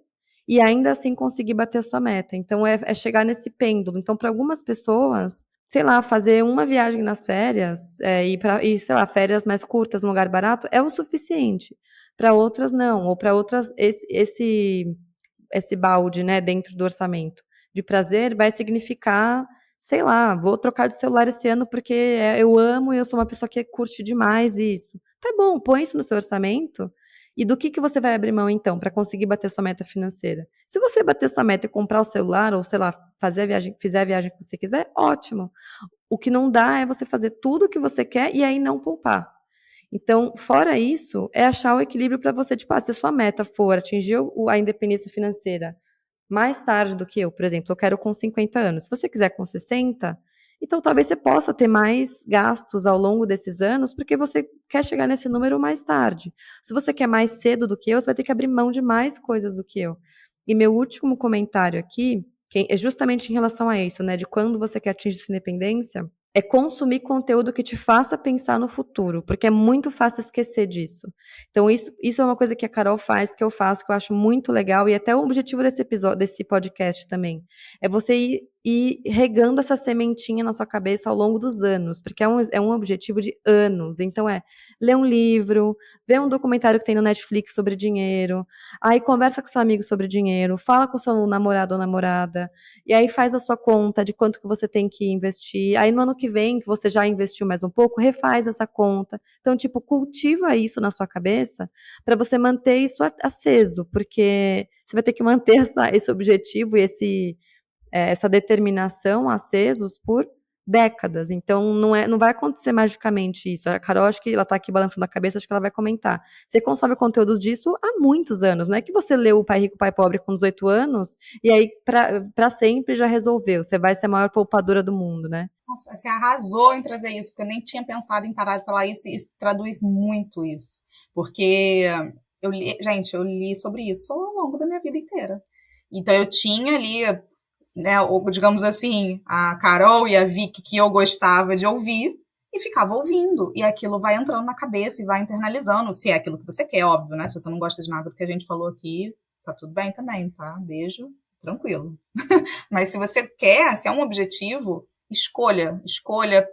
Speaker 2: e ainda assim conseguir bater a sua meta. Então, é chegar nesse pêndulo. Então, para algumas pessoas, sei lá, fazer uma viagem nas férias sei lá, férias mais curtas num lugar barato é o suficiente. Para outras, não. Ou para outras, esse balde, né, dentro do orçamento de prazer vai significar, sei lá, vou trocar de celular esse ano porque eu amo e eu sou uma pessoa que curte demais isso. Tá bom, põe isso no seu orçamento. E do que você vai abrir mão então para conseguir bater sua meta financeira? Se você bater sua meta e comprar o celular ou sei lá, fizer a viagem que você quiser, ótimo. O que não dá é você fazer tudo o que você quer e aí não poupar. Então, fora isso, é achar o equilíbrio para você, tipo, se a sua meta for atingir a independência financeira mais tarde do que eu, por exemplo, eu quero com 50 anos. Se você quiser com 60, então talvez você possa ter mais gastos ao longo desses anos, porque você quer chegar nesse número mais tarde. Se você quer mais cedo do que eu, você vai ter que abrir mão de mais coisas do que eu. E meu último comentário aqui, que é justamente em relação a isso, né, de quando você quer atingir sua independência, é consumir conteúdo que te faça pensar no futuro, porque é muito fácil esquecer disso. Então, isso é uma coisa que a Carol faz, que eu faço, que eu acho muito legal, e até o objetivo desse episódio, desse podcast também, é você ir regando essa sementinha na sua cabeça ao longo dos anos, porque é um objetivo de anos. Então, ler um livro, ver um documentário que tem no Netflix sobre dinheiro, aí conversa com seu amigo sobre dinheiro, fala com seu namorado ou namorada, e aí faz a sua conta de quanto que você tem que investir. Aí no ano que vem, que você já investiu mais um pouco, refaz essa conta. Então, tipo, cultiva isso na sua cabeça para você manter isso aceso, porque você vai ter que manter esse objetivo e essa determinação acesos por décadas. Então, não vai acontecer magicamente isso. A Carol, acho que ela está aqui balançando a cabeça, acho que ela vai comentar. Você consome conteúdo disso há muitos anos. Não é que você leu O Pai Rico, Pai Pobre com 18 anos e aí para sempre já resolveu. Você vai ser a maior poupadora do mundo, né?
Speaker 1: Nossa, você arrasou em trazer isso, porque eu nem tinha pensado em parar de falar isso, e isso traduz muito isso. Porque eu li sobre isso ao longo da minha vida inteira. Então eu tinha ali, né, digamos assim, a Carol e a Vicky que eu gostava de ouvir e ficava ouvindo. E aquilo vai entrando na cabeça e vai internalizando, se é aquilo que você quer, óbvio, né? Se você não gosta de nada do que a gente falou aqui, tá tudo bem também, tá? Beijo, tranquilo. Mas se você quer, se é um objetivo, escolha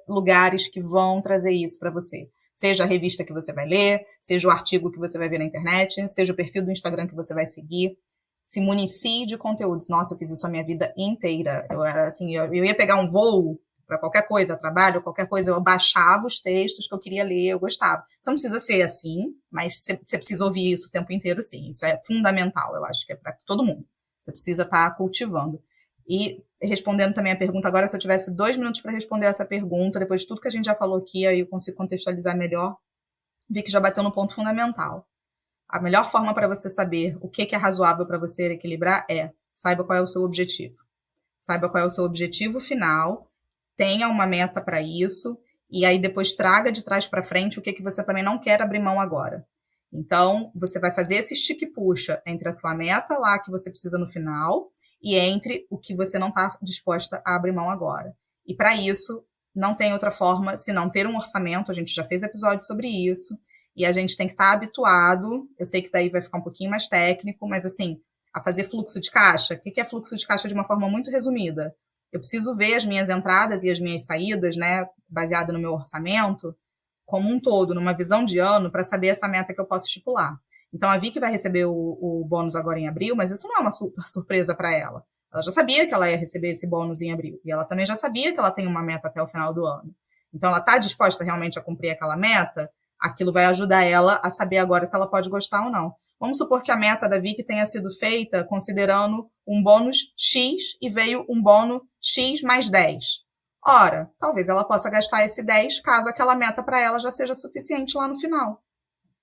Speaker 1: lugares que vão trazer isso para você. Seja a revista que você vai ler, seja o artigo que você vai ver na internet, seja o perfil do Instagram que você vai seguir. Se municie de conteúdos. Nossa, eu fiz isso a minha vida inteira. Eu era assim, eu ia pegar um voo para qualquer coisa, trabalho, qualquer coisa, eu baixava os textos que eu queria ler, eu gostava. Você não precisa ser assim, mas você precisa ouvir isso o tempo inteiro, sim. Isso é fundamental, eu acho que é para todo mundo. Você precisa estar cultivando. E respondendo também a pergunta agora, se eu tivesse 2 minutos para responder essa pergunta, depois de tudo que a gente já falou aqui, aí eu consigo contextualizar melhor, vi que já bateu no ponto fundamental. A melhor forma para você saber o que é razoável para você equilibrar saiba qual é o seu objetivo. Saiba qual é o seu objetivo final, tenha uma meta para isso, e aí depois traga de trás para frente o que você também não quer abrir mão agora. Então, você vai fazer esse stick e puxa entre a sua meta lá que você precisa no final e entre o que você não está disposta a abrir mão agora. E para isso, não tem outra forma senão ter um orçamento, a gente já fez episódio sobre isso, e a gente tem que estar habituado, eu sei que daí vai ficar um pouquinho mais técnico, mas assim, a fazer fluxo de caixa. O que é fluxo de caixa de uma forma muito resumida? Eu preciso ver as minhas entradas e as minhas saídas, né, baseado no meu orçamento, como um todo, numa visão de ano, para saber essa meta que eu posso estipular. Então, a Vicky vai receber o bônus agora em abril, mas isso não é uma surpresa para ela. Ela já sabia que ela ia receber esse bônus em abril. E ela também já sabia que ela tem uma meta até o final do ano. Então, ela está disposta realmente a cumprir aquela meta? Aquilo vai ajudar ela a saber agora se ela pode gostar ou não. Vamos supor que a meta da Vicky tenha sido feita considerando um bônus X e veio um bônus X mais 10. Ora, talvez ela possa gastar esse 10 caso aquela meta para ela já seja suficiente lá no final.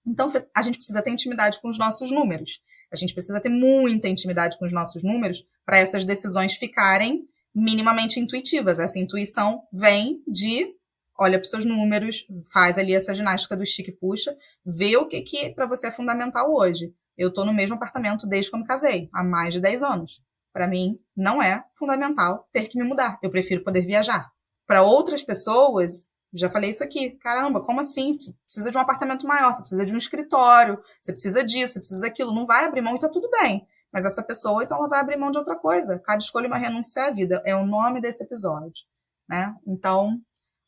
Speaker 1: Então, a gente precisa ter intimidade com os nossos números. A gente precisa ter muita intimidade com os nossos números para essas decisões ficarem minimamente intuitivas. Essa intuição vem de olha para os seus números, faz ali essa ginástica do estica e puxa, vê o que para você é fundamental hoje. Eu estou no mesmo apartamento desde que eu me casei, há mais de 10 anos. Para mim, não é fundamental ter que me mudar. Eu prefiro poder viajar. Para outras pessoas, já falei isso aqui. Caramba, como assim? Você precisa de um apartamento maior, você precisa de um escritório, você precisa disso, você precisa daquilo. Não vai abrir mão e tá tudo bem. Mas essa pessoa, então, ela vai abrir mão de outra coisa. Cada escolha é uma renúncia à vida. É o nome desse episódio, né? Então,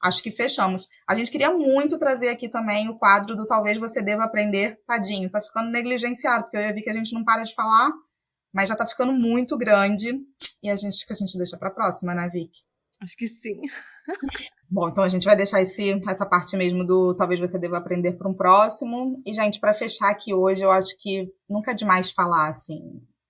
Speaker 1: acho que fechamos. A gente queria muito trazer aqui também o quadro do Talvez Você Deva Aprender. Tadinho, tá ficando negligenciado, porque eu ia ver que a gente não para de falar, mas já tá ficando muito grande. E a gente deixa pra próxima, né, Vicky?
Speaker 2: Acho que sim.
Speaker 1: Bom, então a gente vai deixar essa parte mesmo do Talvez Você Deva Aprender para um próximo. E, gente, para fechar aqui hoje, eu acho que nunca é demais falar, assim,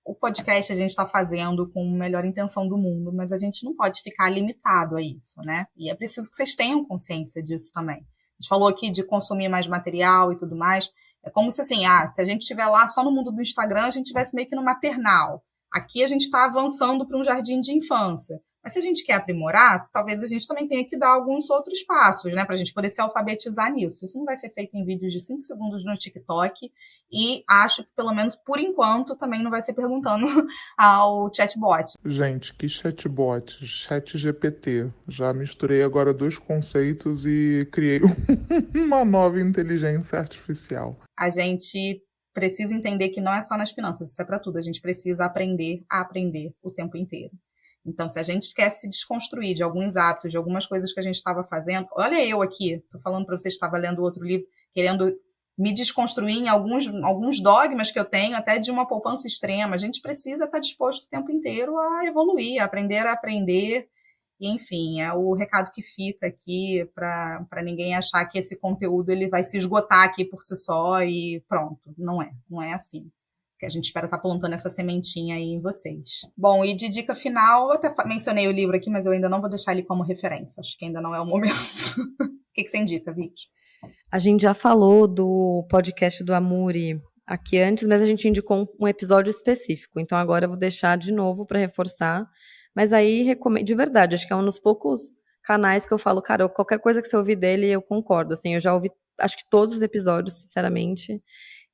Speaker 1: o podcast a gente está fazendo com a melhor intenção do mundo, mas a gente não pode ficar limitado a isso, né? E é preciso que vocês tenham consciência disso também. A gente falou aqui de consumir mais material e tudo mais. É como se, assim, se a gente estiver lá só no mundo do Instagram, a gente estivesse meio que no maternal. Aqui a gente está avançando para um jardim de infância. Mas se a gente quer aprimorar, talvez a gente também tenha que dar alguns outros passos, né, para a gente poder se alfabetizar nisso. Isso não vai ser feito em vídeos de 5 segundos no TikTok e acho que, pelo menos por enquanto, também não vai ser perguntando ao chatbot.
Speaker 3: Gente, que chatbot? Chat GPT. Já misturei agora dois conceitos e criei uma nova inteligência artificial.
Speaker 1: A gente precisa entender que não é só nas finanças, isso é para tudo. A gente precisa aprender a aprender o tempo inteiro. Então, se a gente quer se desconstruir de alguns hábitos, de algumas coisas que a gente estava fazendo, olha eu aqui, estou falando para vocês, estava lendo outro livro, querendo me desconstruir em alguns dogmas que eu tenho, até de uma poupança extrema. A gente precisa estar disposto o tempo inteiro a evoluir, a aprender, e, enfim, é o recado que fica aqui para ninguém achar que esse conteúdo ele vai se esgotar aqui por si só e pronto. Não é assim. Que a gente espera estar plantando essa sementinha aí em vocês. Bom, e de dica final, eu até mencionei o livro aqui, mas eu ainda não vou deixar ele como referência. Acho que ainda não é o momento. O que você indica, Vicky?
Speaker 2: A gente já falou do podcast do Amuri aqui antes, mas a gente indicou um episódio específico. Então agora eu vou deixar de novo para reforçar. Mas aí, recomendo, de verdade, acho que é um dos poucos canais que eu falo, cara, qualquer coisa que você ouvir dele, eu concordo. Assim, eu já ouvi, acho que todos os episódios, sinceramente.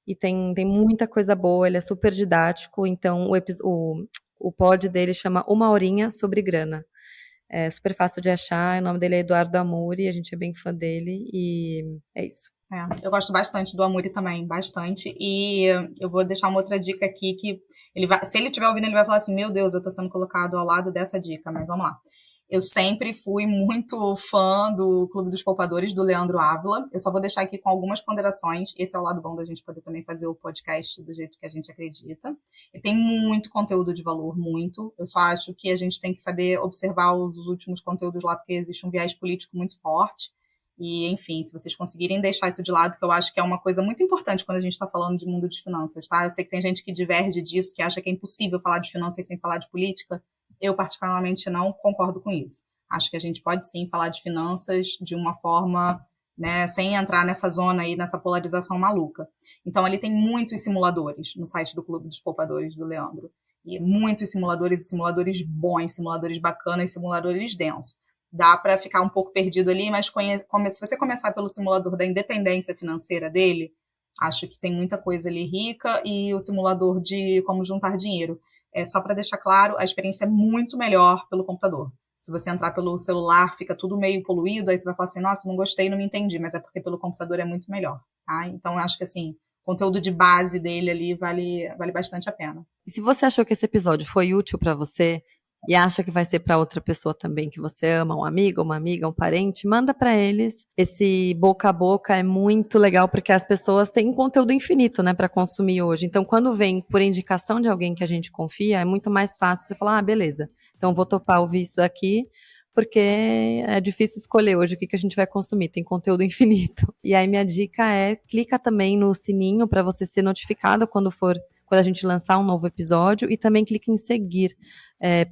Speaker 2: E tem muita coisa boa, ele é super didático, então o pod dele chama Uma Horinha sobre Grana. É super fácil de achar, o nome dele é Eduardo Amuri, a gente é bem fã dele, e é isso.
Speaker 1: Eu gosto bastante do Amuri também, bastante, e eu vou deixar uma outra dica aqui, que se ele estiver ouvindo, ele vai falar assim, meu Deus, eu tô sendo colocado ao lado dessa dica, mas vamos lá. Eu sempre fui muito fã do Clube dos Poupadores, do Leandro Ávila. Eu só vou deixar aqui com algumas ponderações. Esse é o lado bom da gente poder também fazer o podcast do jeito que a gente acredita. Ele tem muito conteúdo de valor, muito. Eu só acho que a gente tem que saber observar os últimos conteúdos lá, porque existe um viés político muito forte. E, enfim, se vocês conseguirem deixar isso de lado, que eu acho que é uma coisa muito importante quando a gente está falando de mundo de finanças, tá? Eu sei que tem gente que diverge disso, que acha que é impossível falar de finanças sem falar de política. Eu, particularmente, não concordo com isso. Acho que a gente pode, sim, falar de finanças de uma forma, né, sem entrar nessa zona aí, nessa polarização maluca. Então, ele tem muitos simuladores no site do Clube dos Poupadores, do Leandro. E muitos simuladores bons, simuladores bacanas, simuladores densos. Dá para ficar um pouco perdido ali, mas se você começar pelo simulador da independência financeira dele, acho que tem muita coisa ali rica, e o simulador de como juntar dinheiro. Só para deixar claro, a experiência é muito melhor pelo computador. Se você entrar pelo celular, fica tudo meio poluído, aí você vai falar assim, nossa, não gostei, não me entendi, mas é porque pelo computador é muito melhor, tá? Então, eu acho que, assim, o conteúdo de base dele ali vale bastante a pena.
Speaker 2: E se você achou que esse episódio foi útil para você, e acha que vai ser para outra pessoa também que você ama, um amigo, uma amiga, um parente, manda para eles. Esse boca a boca é muito legal porque as pessoas têm conteúdo infinito, né, para consumir hoje. Então, quando vem por indicação de alguém que a gente confia, é muito mais fácil você falar, beleza, então vou topar ouvir isso aqui, porque é difícil escolher hoje o que a gente vai consumir, tem conteúdo infinito. E aí minha dica é, clica também no sininho para você ser notificado quando a gente lançar um novo episódio, e também clique em seguir.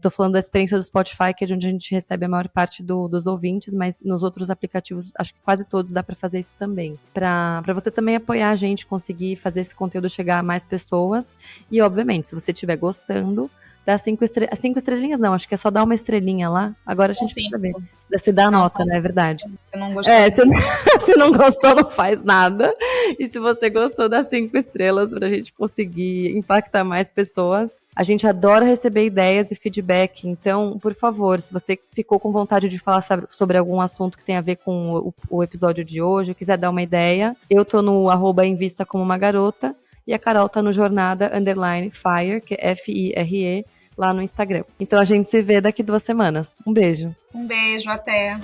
Speaker 2: Tô falando da experiência do Spotify, que é de onde a gente recebe a maior parte dos ouvintes, mas nos outros aplicativos, acho que quase todos dá para fazer isso também. Para você também apoiar a gente, conseguir fazer esse conteúdo chegar a mais pessoas. E, obviamente, se você estiver gostando, dá 5 estrelinhas. 5 estrelinhas não, acho que é só dar uma estrelinha lá. Agora a gente precisa ver. Você dá a nota, né? É verdade.
Speaker 1: Se não gostou,
Speaker 2: se não gostou, não faz nada. E se você gostou, dá 5 estrelas pra gente conseguir impactar mais pessoas. A gente adora receber ideias e feedback. Então, por favor, se você ficou com vontade de falar sobre algum assunto que tem a ver com o episódio de hoje, quiser dar uma ideia, eu tô no @invista como uma garota, e a Carol tá no jornada_fire, que é FIRE, lá no Instagram. Então a gente se vê daqui 2 semanas. Um beijo.
Speaker 1: um beijo, até.